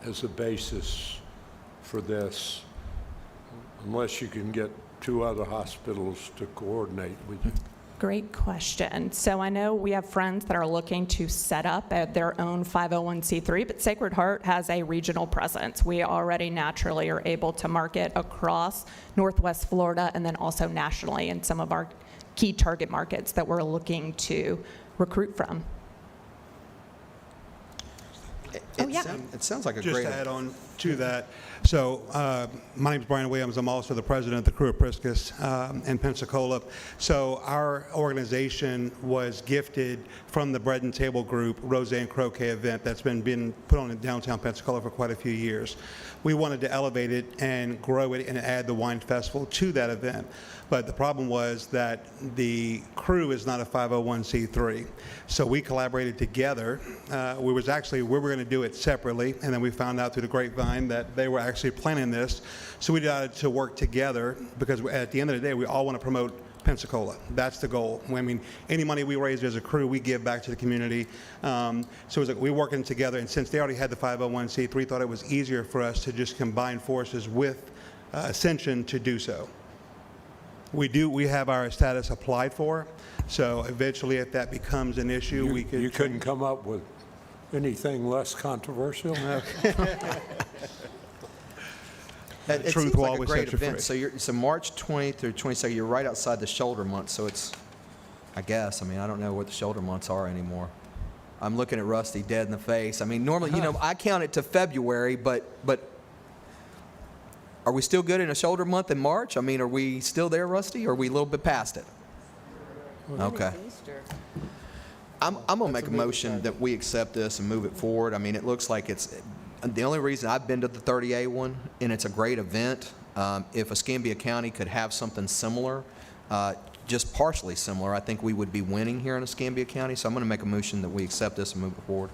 as a basis for this unless you can get 2 other hospitals to coordinate with you? Great question. So I know we have friends that are looking to set up at their own 501c3, but Sacred Heart has a regional presence. We already naturally are able to market across Northwest Florida and then also nationally in some of our key target markets that we're looking to recruit from. It sounds like a Just great. to add on to that, so my name is Brian Williams. I'm also the president of the Crew of Priscus in Pensacola. So our organization was gifted from the Bread and Table Group Rosé and Croquet event that's been put on in downtown Pensacola for quite a few years. We wanted to elevate it and grow it and add the wine festival to that event. But the problem was that the Crew is not a 501c3. So we collaborated together. We were going to do it separately, and then we found out through the grapevine that they were actually planning this. So we decided to work together because at the end of the day, we all want to promote Pensacola. That's the goal. I mean, any money we raise as a crew, we give back to the community. So it was like we're working together, and since they already had the 501c3, we thought it was easier for us to just combine forces with Ascension to do so. We have our status applied for, so eventually if that becomes an issue, we could... You couldn't come up with anything less controversial? It Truth seems will like a always great set you event. free. So March 20th through 22nd, you're right outside the shoulder month, so it's, I guess, I mean, I don't know what the shoulder months are anymore. I'm looking at Rusty dead in the face. I mean, normally, I count it to February, but are we still good in a shoulder month in March? I mean, are we still there, Rusty, or are we a little bit past it? Okay. I'm going to make a motion that we accept this and move it forward. I mean, it looks like it's, the only reason I've been to the 30A one, and it's a great event, if Escambia County could have something similar, just partially similar, I think we would be winning here in Escambia County. So I'm going to make a motion that we accept this and move it forward.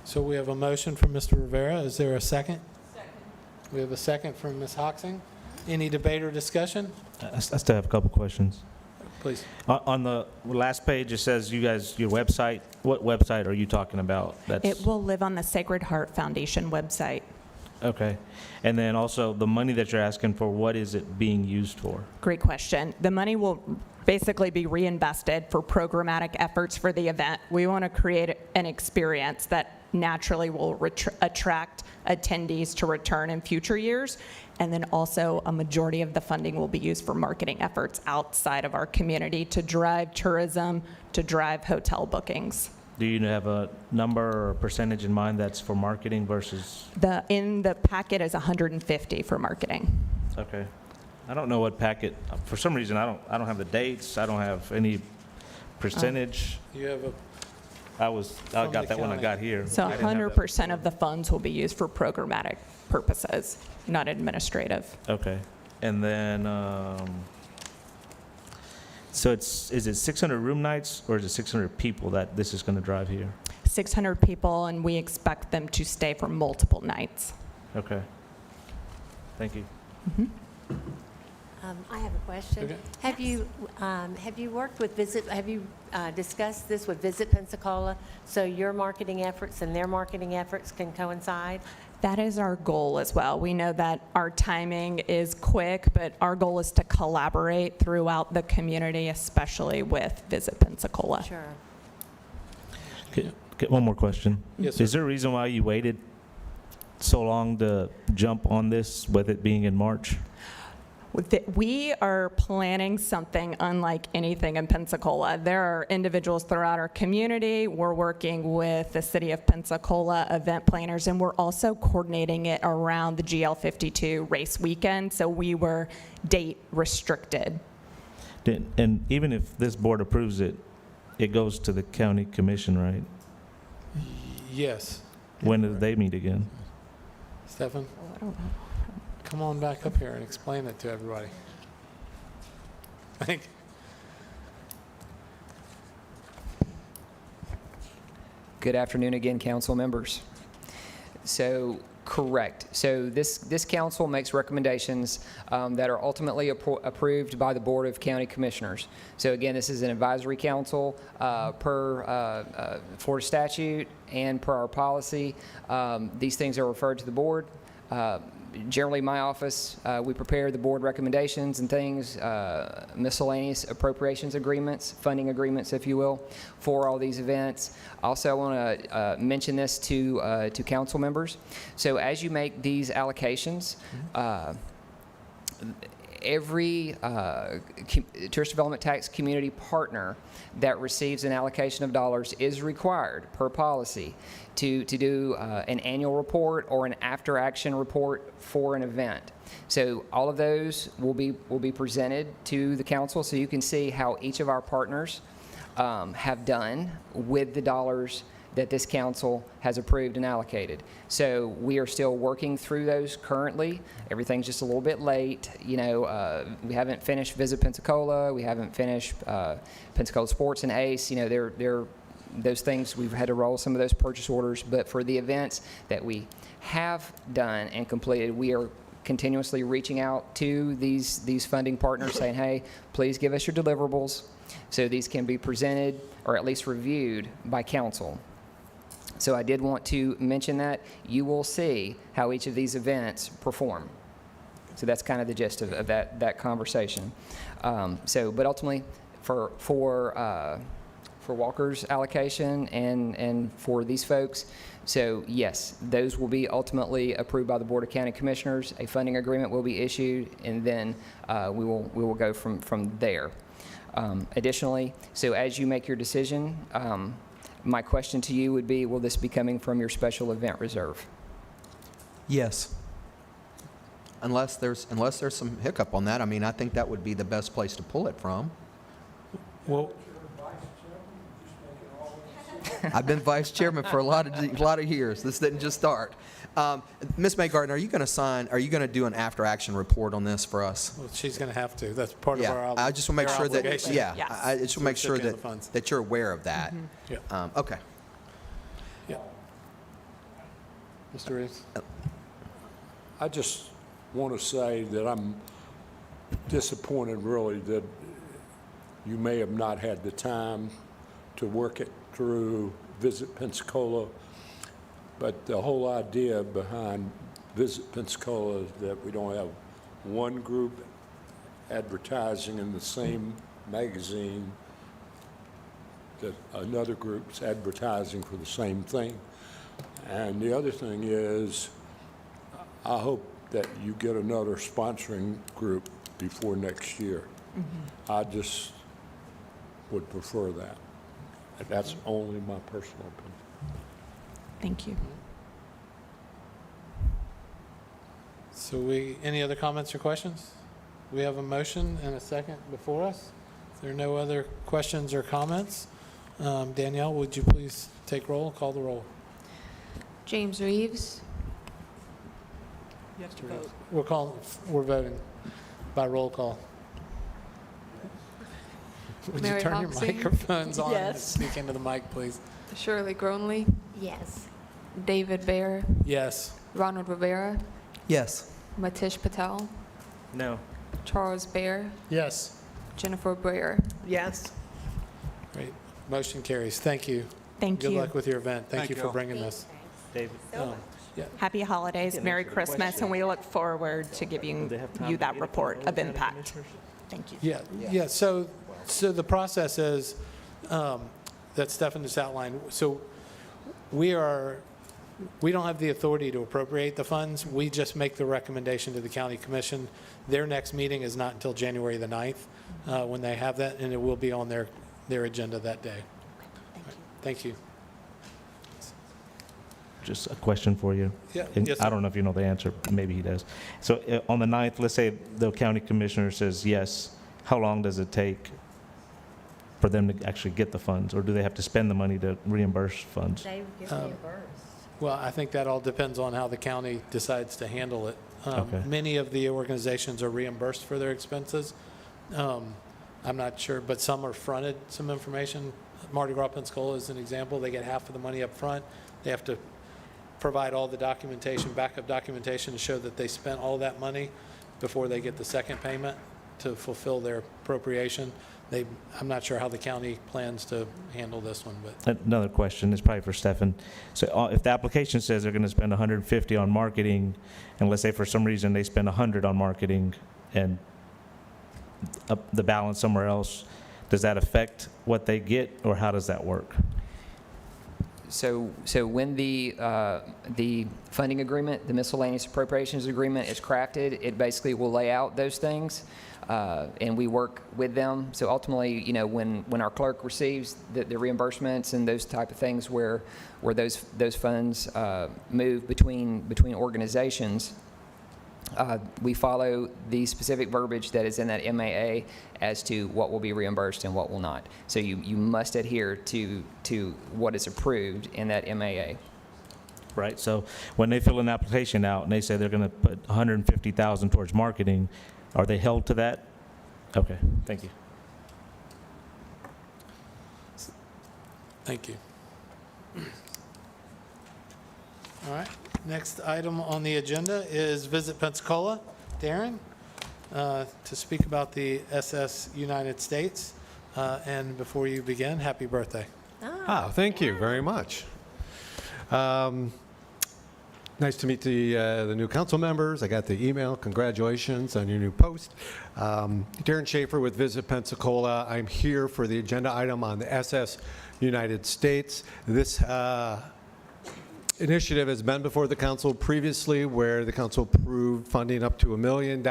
So we have a motion from Mr. Rivera. Is there a second? Second. We have a second from Ms. Hoxing. Any debate or discussion? I still have a couple questions. Please. On the last page, it says you guys, your website. What website are you talking about? It will live on the Sacred Heart Foundation website. Okay. And then also the money that you're asking for, what is it being used for? Great question. The money will basically be reinvested for programmatic efforts for the event. We want to create an experience that naturally will attract attendees to return in future years. And then also a majority of the funding will be used for marketing efforts outside of our community to drive tourism, to drive hotel bookings. Do you have a number or percentage in mind that's for marketing versus? In the packet is 150 for marketing. Okay. I don't know what packet, for some reason, I don't have the dates, I don't have any percentage. You have I From got the that when I county. got here. So I didn't have that 100% of the funds will be used for programmatic purposes, not administrative. Okay. And then, so is it 600 room nights or is it 600 people that this is going to drive here? 600 people, and we expect them to stay for multiple nights. Okay. Thank you. I have a question. Okay. Have you worked with have you discussed this with Visit Pensacola, so your marketing efforts and their marketing efforts can coincide? That is our goal as well. We know that our timing is quick, but our goal is to collaborate throughout the community, especially with Visit Pensacola. Sure. Get one more question. Yes, sir. Is there a reason why you waited so long to jump on this with it being in March? We are planning something unlike anything in Pensacola. There are individuals throughout our community. We're working with the City of Pensacola event planners, and we're also coordinating it around the GL52 race weekend, so we were date restricted. And even if this board approves it, it goes to the county commission, right? Yes. When do they meet again? Stefan, I don't know. come on back up here and explain it to everybody. I think, Good afternoon again, council members. So, correct. So this council makes recommendations that are ultimately approved by the Board of County Commissioners. So again, this is an advisory council per Florida statute and per our policy. These things are referred to the board. Generally, my office, we prepare the board recommendations and things, miscellaneous appropriations agreements, funding agreements, if you will, for all these events. Also, I want to mention this to council members. So as you make these allocations, every tourist development tax community partner that receives an allocation of dollars is required per policy to do an annual report or an after action report for an event. So all of those will be presented to the council so you can see how each of our partners have done with the dollars that this council has approved and allocated. So we are still working through those currently. Everything's just a little bit late. You know, we haven't finished Visit Pensacola. We haven't finished Pensacola Sports and ACE. You know, those things, we've had to roll some of those purchase orders. But for the events that we have done and completed, we are continuously reaching out to these funding partners saying, hey, please give us your deliverables so these can be presented or at least reviewed by council. So I did want to mention that. You will see how each of these events perform. So that's kind of the gist of that conversation. But ultimately, for Walker's allocation and for these folks, so yes, those will be ultimately approved by the Board of County Commissioners. A funding agreement will be issued, and then we will go from there. Additionally, so as you make your decision, my question to you would be, will this be coming from your special event reserve? Yes. Unless there's some hiccup on that, I mean, I think that would be the best place to pull it from. well, I've been vice chairman for a lot of years. This didn't just start. Ms. May Garden, are you going to do an after-action report on this for us? well, she's going to have to. That's part of Yeah, our I just want to make sure that, obligation. yeah, Yes. I just want to make sure Recipient of the funds. that you're aware of that. Yeah. Okay. Yeah. Mr. Reeves? I just want to say that I'm disappointed, really, that you may have not had the time to work it through Visit Pensacola. But the whole idea behind Visit Pensacola is that we don't have one group advertising in the same magazine that another group's advertising for the same thing. And the other thing is, I hope that you get another sponsoring group before next year. I just would prefer that. That's only my personal opinion. Thank you. So any other comments or questions? We have a motion and a second before us. If there are no other questions or comments, Danielle, would you please take roll, call the roll? James Reeves, You have to vote. We're voting by roll call. Would you Mary turn your Hoxie? microphones on and Yes. speak into the mic, please? Shirley Gronley, Yes. David Bear, Yes. Ronald Rivera, Yes. Matish Patel, No. Charles Bear, Yes. Jennifer Breyer. Yes. Great. Motion carries. Thank you. Thank Good you. luck with your event. Thank Thank you you for all. bringing this. David? Happy holidays, Merry Christmas, and we look forward to giving you that report of impact. Thank you. Yeah. So the process is that Stefan just outlined. So we don't have the authority to appropriate the funds. We just make the recommendation to the county commission. Their next meeting is not until January the 9th when they have that, and it will be on their agenda that day. Thank you. Just a question for you. Yeah, And yes, I sir. don't know if you know the answer, maybe he does. So on the 9th, let's say the county commissioner says yes, how long does it take for them to actually get the funds? Or do they have to spend the money to reimburse funds? They get reimbursed. Well, I think that all depends on how the county decides to handle it. Okay. Many of the organizations are reimbursed for their expenses. I'm not sure, but some are fronted some information. Mardi Gras Pensacola is an example. They get half of the money up front. They have to provide all the documentation, backup documentation to show that they spent all that money before they get the second payment to fulfill their appropriation. I'm not sure how the county plans to handle this one, but Another question is probably for Stefan. So if the application says they're going to spend 150 on marketing, and let's say for some reason they spend 100 on marketing and the balance somewhere else, does that affect what they get, or how does that work? So when the funding agreement, the miscellaneous appropriations agreement is crafted, it basically will lay out those things, and we work with them. So ultimately, you know, when our clerk receives the reimbursements and those type of things where those funds move between organizations, we follow the specific verbiage that is in that MAA as to what will be reimbursed and what will not. So you must adhere to what is approved in that MAA. Right, so when they fill an application out and they say they're going to put 150,000 towards marketing, are they held to that? Okay, thank you. thank you. All right, next item on the agenda is Visit Pensacola. Darren, to speak about the SS United States. And before you begin, happy birthday. Oh, thank you very much. Nice to meet the new council members. I got the email. Congratulations on your new post. Darren Schaefer with Visit Pensacola. I'm here for the agenda item on the SS United States. This initiative has been before the council previously, where the council approved funding up to $1 million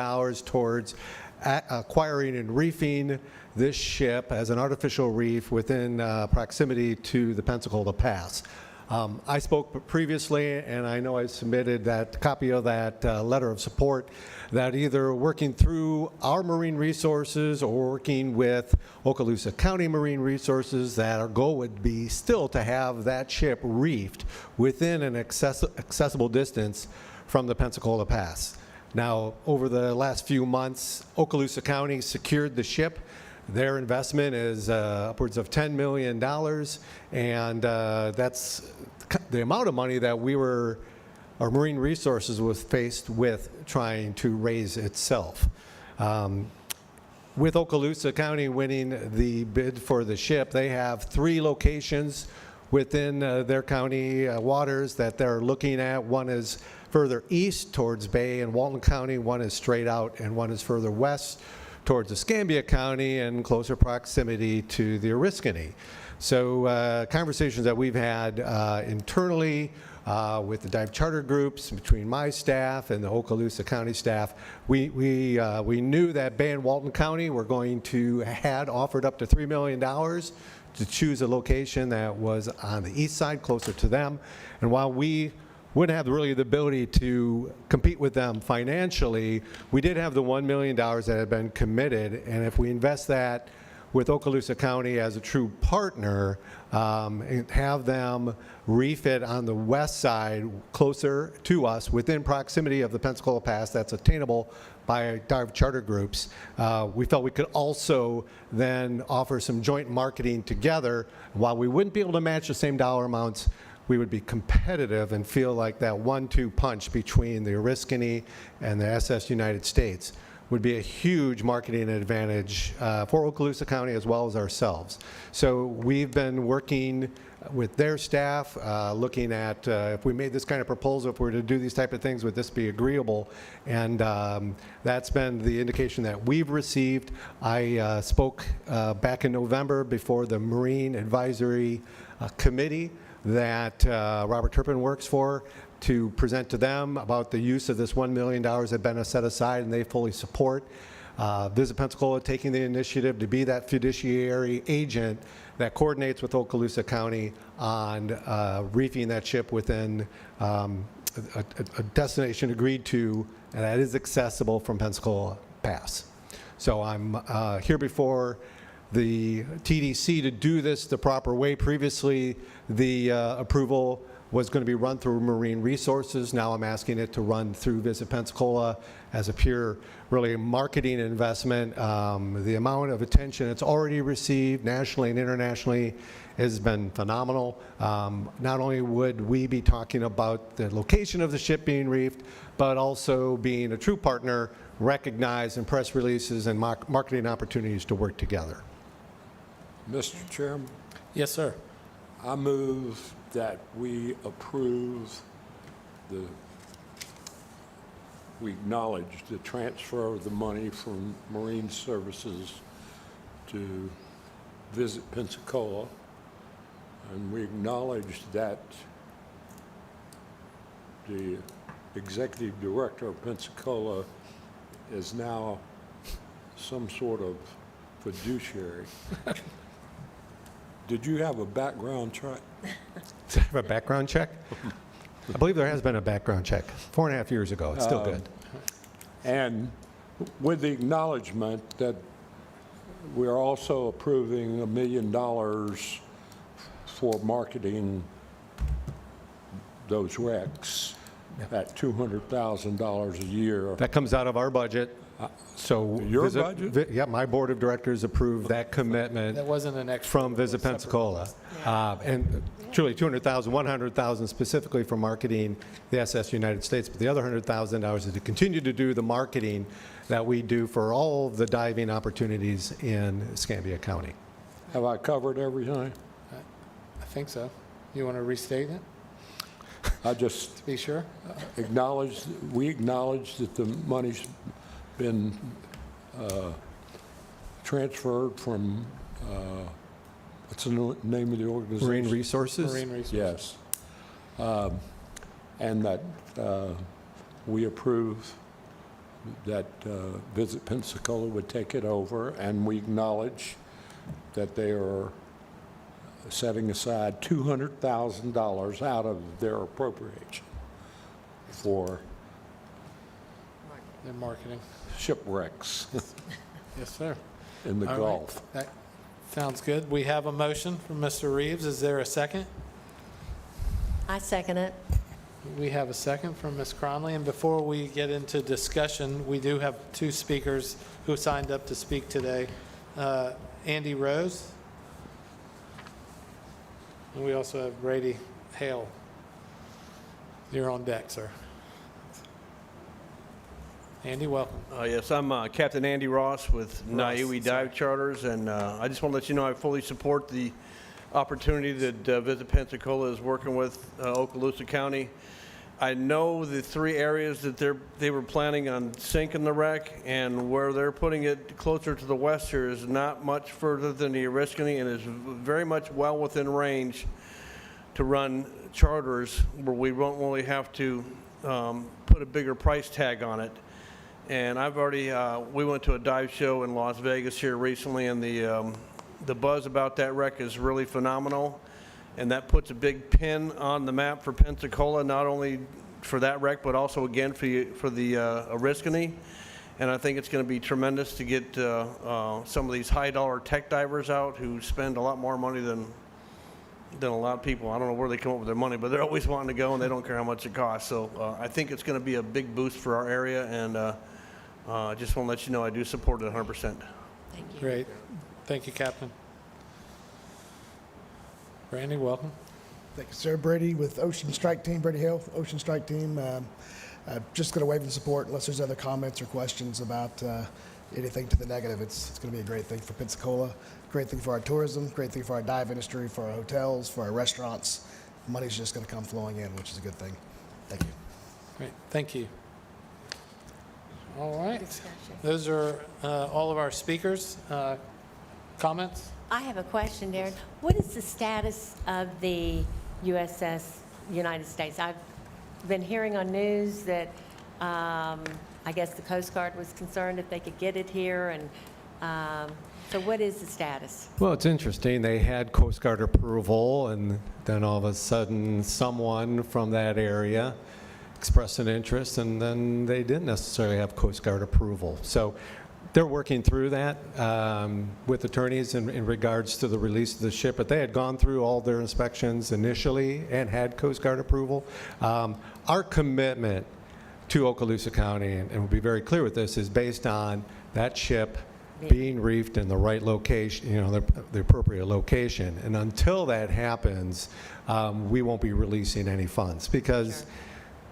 towards acquiring and reefing this ship as an artificial reef within proximity to the Pensacola Pass. I spoke previously, and I know I submitted that copy of that letter of support, that either working through our marine resources or working with Okaloosa County Marine Resources, that our goal would be still to have that ship reefed within an accessible distance from the Pensacola Pass. Now, over the last few months, Okaloosa County secured the ship. Their investment is upwards of $10 million, and that's the amount of money that our Marine Resources was faced with trying to raise itself. With Okaloosa County winning the bid for the ship, they have 3 locations within their county waters that they're looking at. One is further east towards Bay and Walton County, one is straight out, and one is further west towards Escambia County and closer proximity to the Oriskany. So conversations that we've had internally with the dive charter groups, between my staff and the Okaloosa County staff, we knew that Bay and Walton County were going to had offered up to $3 million to choose a location that was on the east side, closer to them. And while we wouldn't have really the ability to compete with them financially, we did have the $1 million that had been committed, and if we invest that with Okaloosa County as a true partner, and have them refit on the west side closer to us within proximity of the Pensacola Pass that's attainable by dive charter groups. We felt we could also then offer some joint marketing together. While we wouldn't be able to match the same dollar amounts, we would be competitive and feel like that 1-2 punch between the Oriskany and the SS United States would be a huge marketing advantage for Okaloosa County as well as ourselves. So we've been working with their staff, looking at if we made this kind of proposal, if we were to do these type of things, would this be agreeable? And that's been the indication that we've received. I spoke back in November before the Marine Advisory Committee that Robert Turpin works for, to present to them about the use of this $1 million that had been set aside, and they fully support. Visit Pensacola taking the initiative to be that fiduciary agent that coordinates with Okaloosa County on reefing that ship within a destination agreed to, and that is accessible from Pensacola Pass. So I'm here before the TDC to do this the proper way. Previously, the approval was going to be run through Marine Resources. Now I'm asking it to run through Visit Pensacola as a pure, really marketing investment. The amount of attention it's already received nationally and internationally has been phenomenal. Not only would we be talking about the location of the ship being reefed, but also being a true partner, recognized in press releases and marketing opportunities to work together. Mr. Chairman, Yes, sir. I move that we approve we acknowledge the transfer of the money from Marine Services to Visit Pensacola, and we acknowledge that the executive director of Pensacola is now some sort of fiduciary. Did you have a background check? Does it have a background check? I believe there has been a background check 4.5 years ago. It's still good. And with the acknowledgement that we're also approving $1 million for marketing those wrecks at $200,000 a year. That comes out of our budget. So Your budget? Yeah, my board of directors approved that commitment. That wasn't an extra. From Visit Pensacola. And truly 200,000, 100,000 specifically for marketing the SS United States, but the other $100,000 is to continue to do the marketing that we do for all of the diving opportunities in Escambia County. Have I covered everything? I think so. You want to restate it, I just to be sure? we acknowledge that the money's been transferred from, what's the name of the organization? Marine Resources? Marine Resources. Yes. And that we approve that Visit Pensacola would take it over, and we acknowledge that they are setting aside $200,000 out of their appropriation for Their marketing. shipwrecks Yes, sir. in the All right. Gulf. That sounds good. We have a motion from Mr. Reeves. Is there a second? I second it. We have a second from Ms. Cronley. And before we get into discussion, we do have two speakers who signed up to speak today. Andy Rose. And we also have Brady Hale. You're on deck, sir. Andy, welcome. Yes, I'm Captain Andy Ross with Niue Dive Charters, and I just want to let you know I fully support the opportunity that Visit Pensacola is working with Okaloosa County. I know the three areas that they were planning on sinking the wreck, and where they're putting it closer to the west here is not much further than the Oriskany, and is very much well within range to run charters where we won't really have to put a bigger price tag on it. And I've already, we went to a dive show in Las Vegas here recently, and the buzz about that wreck is really phenomenal. And that puts a big pin on the map for Pensacola, not only for that wreck, but also again for the Oriskany. And I think it's going to be tremendous to get some of these high-dollar tech divers out who spend a lot more money than a lot of people. I don't know where they come up with their money, but they're always wanting to go, and they don't care how much it costs. So I think it's going to be a big boost for our area, and I just want to let you know I do support it 100%. Thank you. Great. Thank you, Captain. Randy, welcome. Thank you, sir. Brady with Ocean Strike Team, Brady Hale, Ocean Strike Team. Just going to wave in support unless there's other comments or questions about anything to the negative. It's going to be a great thing for Pensacola, great thing for our tourism, great thing for our dive industry, for our hotels, for our restaurants. Money's just going to come flowing in, which is a good thing. Thank you. Great. Thank you. All right. Those are all of our speakers. Comments? I have a question, Darren. What is the status of the USS United States? I've been hearing on news that I guess the Coast Guard was concerned if they could get it here, and so what is the status? Well, it's interesting. They had Coast Guard approval, and then all of a sudden someone from that area expressed an interest, and then they didn't necessarily have Coast Guard approval. So they're working through that with attorneys in regards to the release of the ship, but they had gone through all their inspections initially and had Coast Guard approval. Our commitment to Okaloosa County, and we'll be very clear with this, is based on that ship being reefed in the right location, you know, the appropriate location. And until that happens, we won't be releasing any funds because,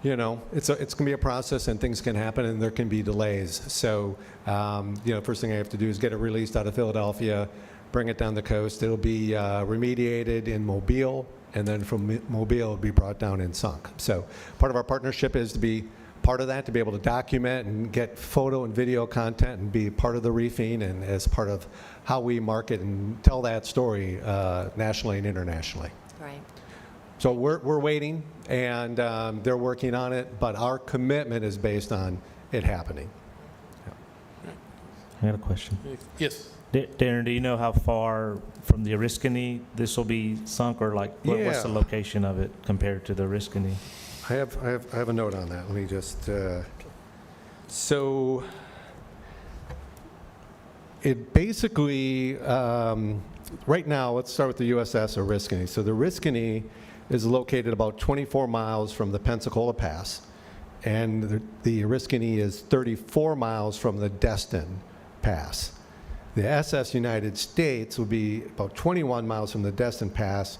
you know, it's going to be a process and things can happen and there can be delays. So, you know, first thing I have to do is get it released out of Philadelphia, bring it down the coast. It'll be remediated in Mobile, and then from Mobile it'll be brought down and sunk. So part of our partnership is to be part of that, to be able to document and get photo and video content and be part of the reefing and as part of how we market and tell that story nationally and internationally. Right. So we're waiting, and they're working on it, but our commitment is based on it happening. I got a question. Yes. Darren, do you know how far from the Oriskany this will be sunk, or like what's the Yeah. location of it compared to the Oriskany? I have a note on that. Let me just, so it basically, right now, let's start with the USS Oriskany. So the Oriskany is located about 24 miles from the Pensacola Pass, and the Oriskany is 34 miles from the Destin Pass. The SS United States will be about 21 miles from the Destin Pass,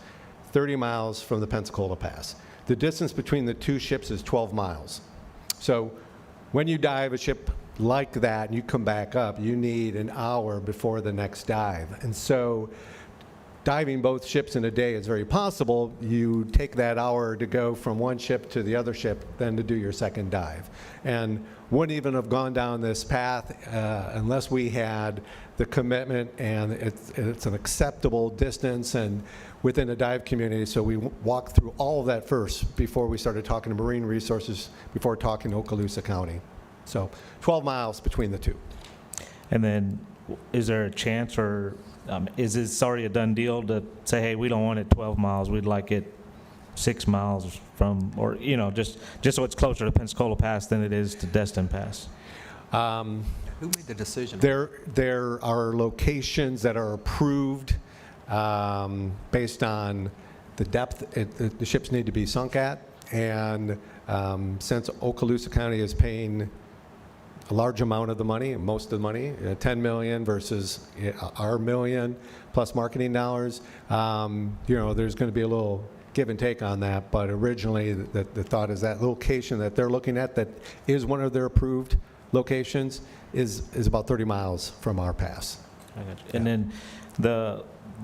30 miles from the Pensacola Pass. The distance between the two ships is 12 miles. So when you dive a ship like that and you come back up, you need an hour before the next dive. And so diving both ships in a day is very possible. You take that hour to go from one ship to the other ship, then to do your second dive. And wouldn't even have gone down this path unless we had the commitment, and it's an acceptable distance and within the dive community. So we walked through all of that first before we started talking to Marine Resources, before talking to Okaloosa County. So 12 miles between the two. And then is there a chance, or is this already a done deal to say, hey, we don't want it 12 miles, we'd like it 6 miles from, or, you know, just so it's closer to Pensacola Pass than it is to Destin Pass? Who made the decision? There are locations that are approved based on the depth the ships need to be sunk at, and since Okaloosa County is paying a large amount of the money, most of the money, 10 million versus our million plus marketing dollars, you know, there's going to be a little give and take on that. But originally, the thought is that location that they're looking at, that is one of their approved locations, is about 30 miles from our pass. I got you. And then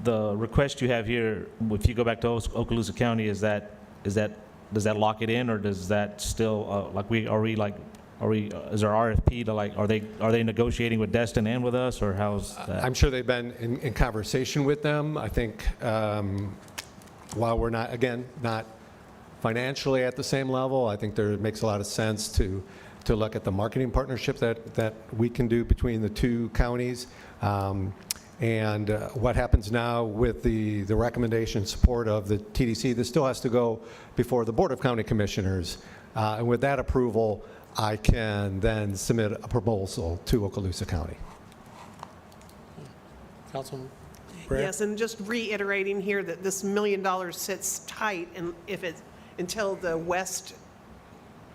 the request you have here, if you go back to Okaloosa County, is that does that lock it in, or does that still is there RFP to, like, are they negotiating with Destin and with us, or how's that? I'm sure they've been in conversation with them. I think while we're not financially at the same level, I think it makes a lot of sense to look at the marketing partnership that we can do between the two counties. And what happens now with the recommendation support of the TDC, this still has to go before the Board of County Commissioners. And with that approval, I can then submit a proposal to Okaloosa County. Councilman Breyer? Yes, and just reiterating here that this $1 million sits tight and if it, until the west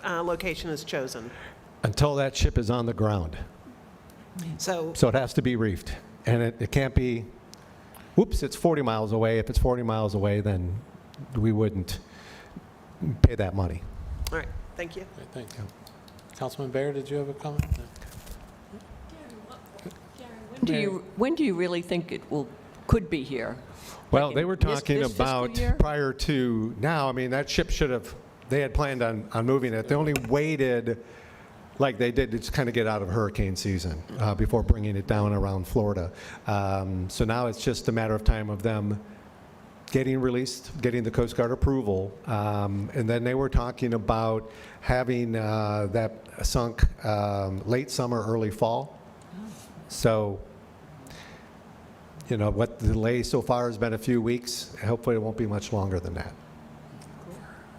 location is chosen. Until that ship is on the ground. So, So it has to be reefed. And it can't be, whoops, it's 40 miles away. If it's 40 miles away, then we wouldn't pay that money. all right, thank you. Okay, thank you. Councilman Baer, did you have a comment? No. When do you really think it could be here? Well, Like they in were this talking fiscal about year? prior to now, I mean, that ship should have, they had planned on moving it. They only waited, like they did, to just kind of get out of hurricane season before bringing it down around Florida. So now it's just a matter of time of them getting released, getting the Coast Guard approval. And then they were talking about having that sunk late summer, early fall. So, you know, what the delay so far has been a few weeks. Hopefully it won't be much longer than that.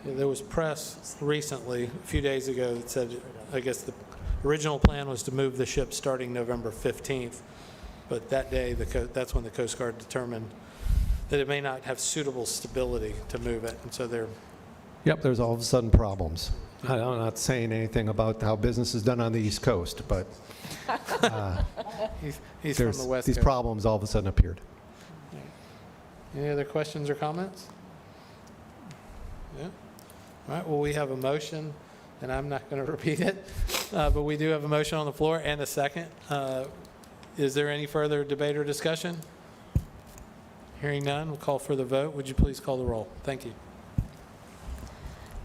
Yeah, there was press recently, a few days ago, that said, I guess the original plan was to move the ship starting November 15th, but that day, that's when the Coast Guard determined that it may not have suitable stability to move it, and so they're... Yep, there's all of a sudden problems. I'm not saying anything about how business is done on the East Coast, but He's from the West these Coast. problems all of a sudden appeared. Any other questions or comments? Yeah. All right, well, we have a motion, and I'm not going to repeat it, but we do have a motion on the floor and a second. Is there any further debate or discussion? Hearing none, we'll call for the vote. Would you please call the roll? Thank you.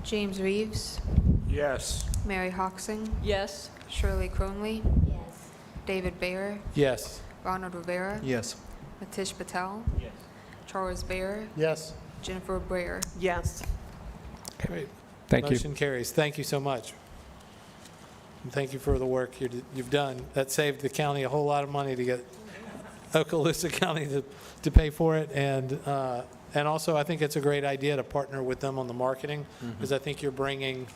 James Reeves, Yes. Mary Hoxing, Yes? Shirley Cronley, Yes. David Baer, Yes. Ronald Rivera, Yes. Matish Patel, Charles Baer, Yes. Jennifer Breyer. Yes. Great. Thank you. Motion carries. Thank you so much. And thank you for the work you've done. That saved the county a whole lot of money to get Okaloosa County to pay for it. And also, I think it's a great idea to partner with them on the marketing, because I think you're bringing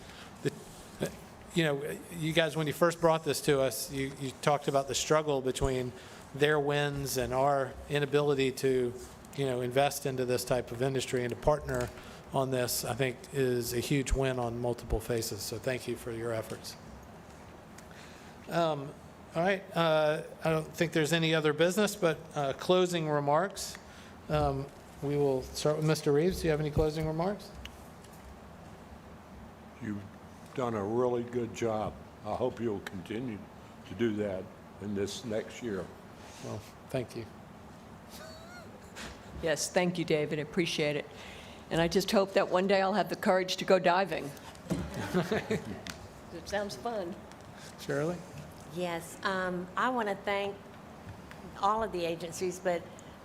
you guys, when you first brought this to us, you talked about the struggle between their wins and our inability to, invest into this type of industry, and to partner on this, I think, is a huge win on multiple faces. So thank you for your efforts. All right. I don't think there's any other business, but closing remarks. We will start with Mr. Reeves. Do you have any closing remarks? You've done a really good job. I hope you'll continue to do that in this next year. Well, thank you. Yes, thank you, David. I appreciate it. And I just hope that one day I'll have the courage to go diving. It sounds fun. Shirley? Yes, I want to thank all of the agencies, but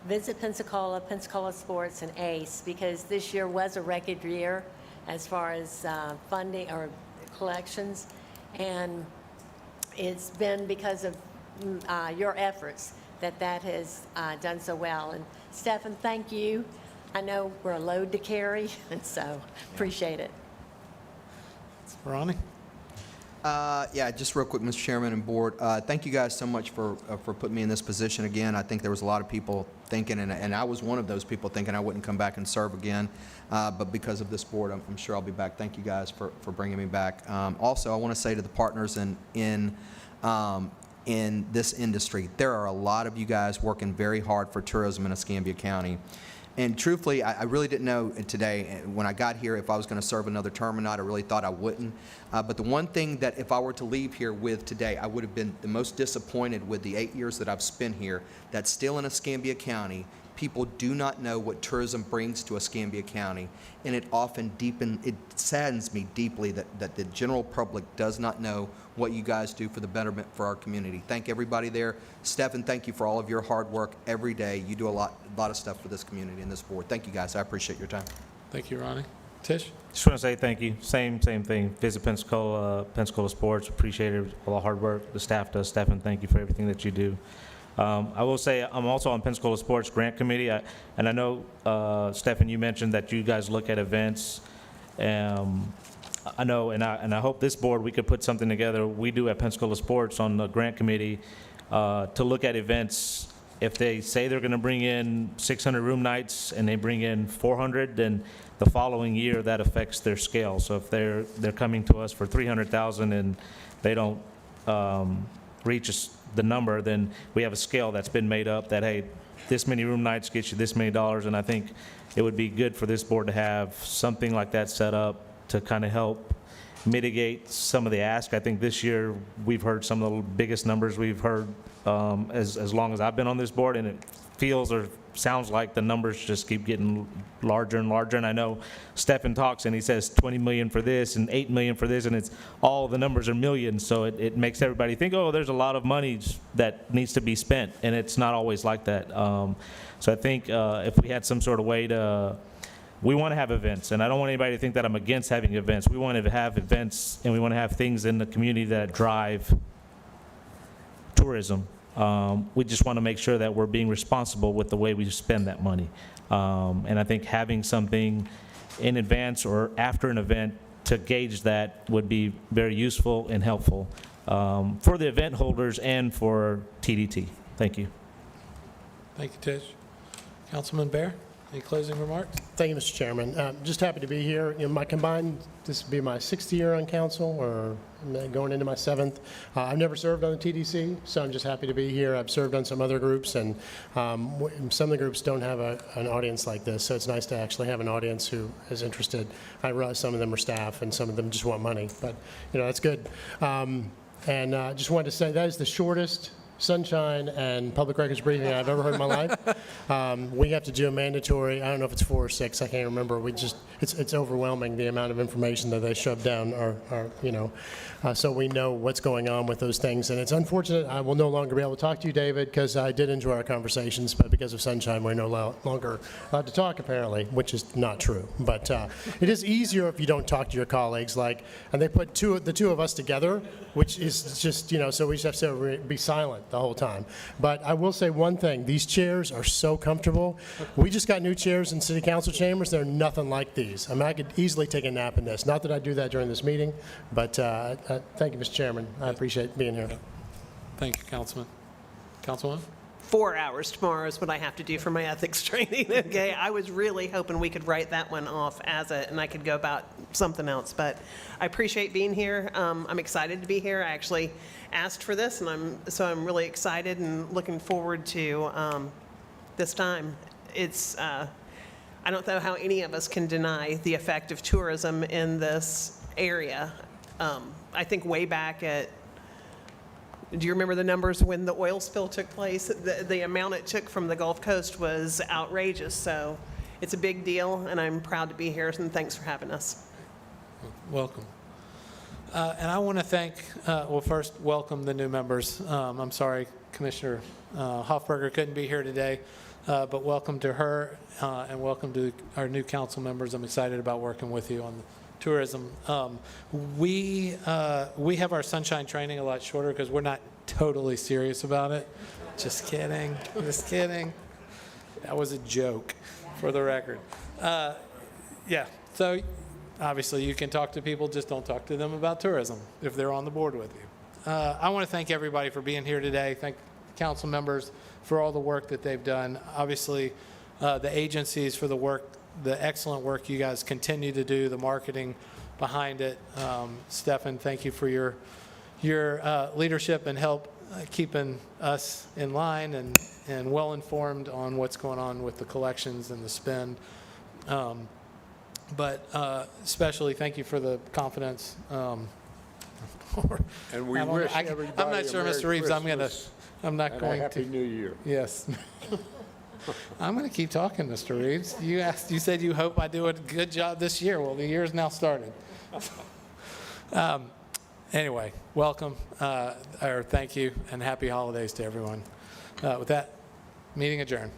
Visit Pensacola, Pensacola Sports, and ACE, because this year was a record year as far as funding or collections, and it's been because of your efforts that has done so well. And Stephen, thank you. I know we're a load to carry, and so appreciate it. Ronnie? Yeah, just real quick, Mr. Chairman and Board, thank you guys so much for putting me in this position again. I think there was a lot of people thinking, and I was one of those people thinking I wouldn't come back and serve again, but because of this board, I'm sure I'll be back. Thank you guys for bringing me back. Also, I want to say to the partners in this industry, there are a lot of you guys working very hard for tourism in Escambia County. And truthfully, I really didn't know today, when I got here, if I was going to serve another term or not. I really thought I wouldn't. But the one thing that if I were to leave here with today, I would have been the most disappointed with the 8 years that I've spent here, that still in Escambia County, people do not know what tourism brings to Escambia County. And it often it saddens me deeply that the general public does not know what you guys do for the betterment for our community. Thank everybody there. Stephen, thank you for all of your hard work every day. You do a lot of stuff for this community and this board. Thank you guys. I appreciate your time. Thank you, Ronnie. Tish? Just want to say thank you. Same thing. Visit Pensacola, Pensacola Sports. Appreciate it. All the hard work the staff does. Stephen, thank you for everything that you do. I will say I'm also on Pensacola Sports Grant Committee, and I know, Stephen, you mentioned that you guys look at events. I know, and I hope this board, we could put something together. We do at Pensacola Sports on the grant committee to look at events. If they say they're going to bring in 600 room nights and they bring in 400, then the following year that affects their scale. So if they're coming to us for 300,000 and they don't reach the number, then we have a scale that's been made up that, hey, this many room nights gets you this many dollars. And I think it would be good for this board to have something like that set up to kind of help mitigate some of the ask. I think this year we've heard some of the biggest numbers we've heard as long as I've been on this board, and it feels or sounds like the numbers just keep getting larger and larger. And I know Stefan talks and he says 20 million for this and 8 million for this, and it's all the numbers are millions. So it makes everybody think, oh, there's a lot of money that needs to be spent, and it's not always like that. So I think if we had some sort of way to, we want to have events, and I don't want anybody to think that I'm against having events. We want to have events, and we want to have things in the community that drive tourism. We just want to make sure that we're being responsible with the way we spend that money. And I think having something in advance or after an event to gauge that would be very useful and helpful for the event holders and for TDT. Thank you. Thank you, Tish. Councilman Bear, any closing remarks? Thank you, Mr. Chairman. Just happy to be here. You know, my combined, this will be my 6th year on council, or going into my 7th. I've never served on the TDC, so I'm just happy to be here. I've served on some other groups, and some of the groups don't have an audience like this, so it's nice to actually have an audience who is interested. I realize some of them are staff, and some of them just want money, but you know, that's good. And just wanted to say that is the shortest sunshine and public records briefing I've ever heard in my life. We have to do a mandatory, I don't know if it's 4 or 6, I can't remember. It's overwhelming the amount of information that they shove down our you know, so we know what's going on with those things. And it's unfortunate I will no longer be able to talk to you, David, because I did enjoy our conversations, but because of sunshine, we're no longer allowed to talk, apparently, which is not true. But it is easier if you don't talk to your colleagues, and they put the two of us together, which is just, you know, so we just have to be silent the whole time. But I will say one thing, these chairs are so comfortable. We just got new chairs in city council chambers. They're nothing like these. I mean, I could easily take a nap in this. Not that I do that during this meeting, but thank you, Mr. Chairman. I appreciate being here. Thank you, Councilman. Councilwoman? 4 hours tomorrow is what I have to do for my ethics training, okay? I was really hoping we could write that one off as and I could go about something else, but I appreciate being here. I'm excited to be here. I actually asked for this, and I'm really excited and looking forward to this time. It's, I don't know how any of us can deny the effect of tourism in this area. I think way back do you remember the numbers when the oil spill took place? The amount it took from the Gulf Coast was outrageous. So it's a big deal, and I'm proud to be here, and thanks for having us. Welcome. And I want to thank, well, first, welcome the new members. I'm sorry Commissioner Hoffberger couldn't be here today, but welcome to her, and welcome to our new council members. I'm excited about working with you on the tourism. We have our sunshine training a lot shorter because we're not totally serious about it. Just kidding. Just kidding. That was a joke, for the record. Yeah, so obviously you can talk to people, just don't talk to them about tourism if they're on the board with you. I want to thank everybody for being here today. Thank council members for all the work that they've done. Obviously, the agencies for the excellent work you guys continue to do, the marketing behind it. Stefan, thank you for your leadership and help keeping us in line and well informed on what's going on with the collections and the spend. But especially thank you for the confidence. And we wish everybody I'm not sure, Mr. Reeves, I'm not going to. Happy New Year. Yes. I'm going to keep talking, Mr. Reeves. You said you hope I do a good job this year. Well, the year's now started. Anyway, welcome, or thank you, and happy holidays to everyone. With that, meeting adjourned.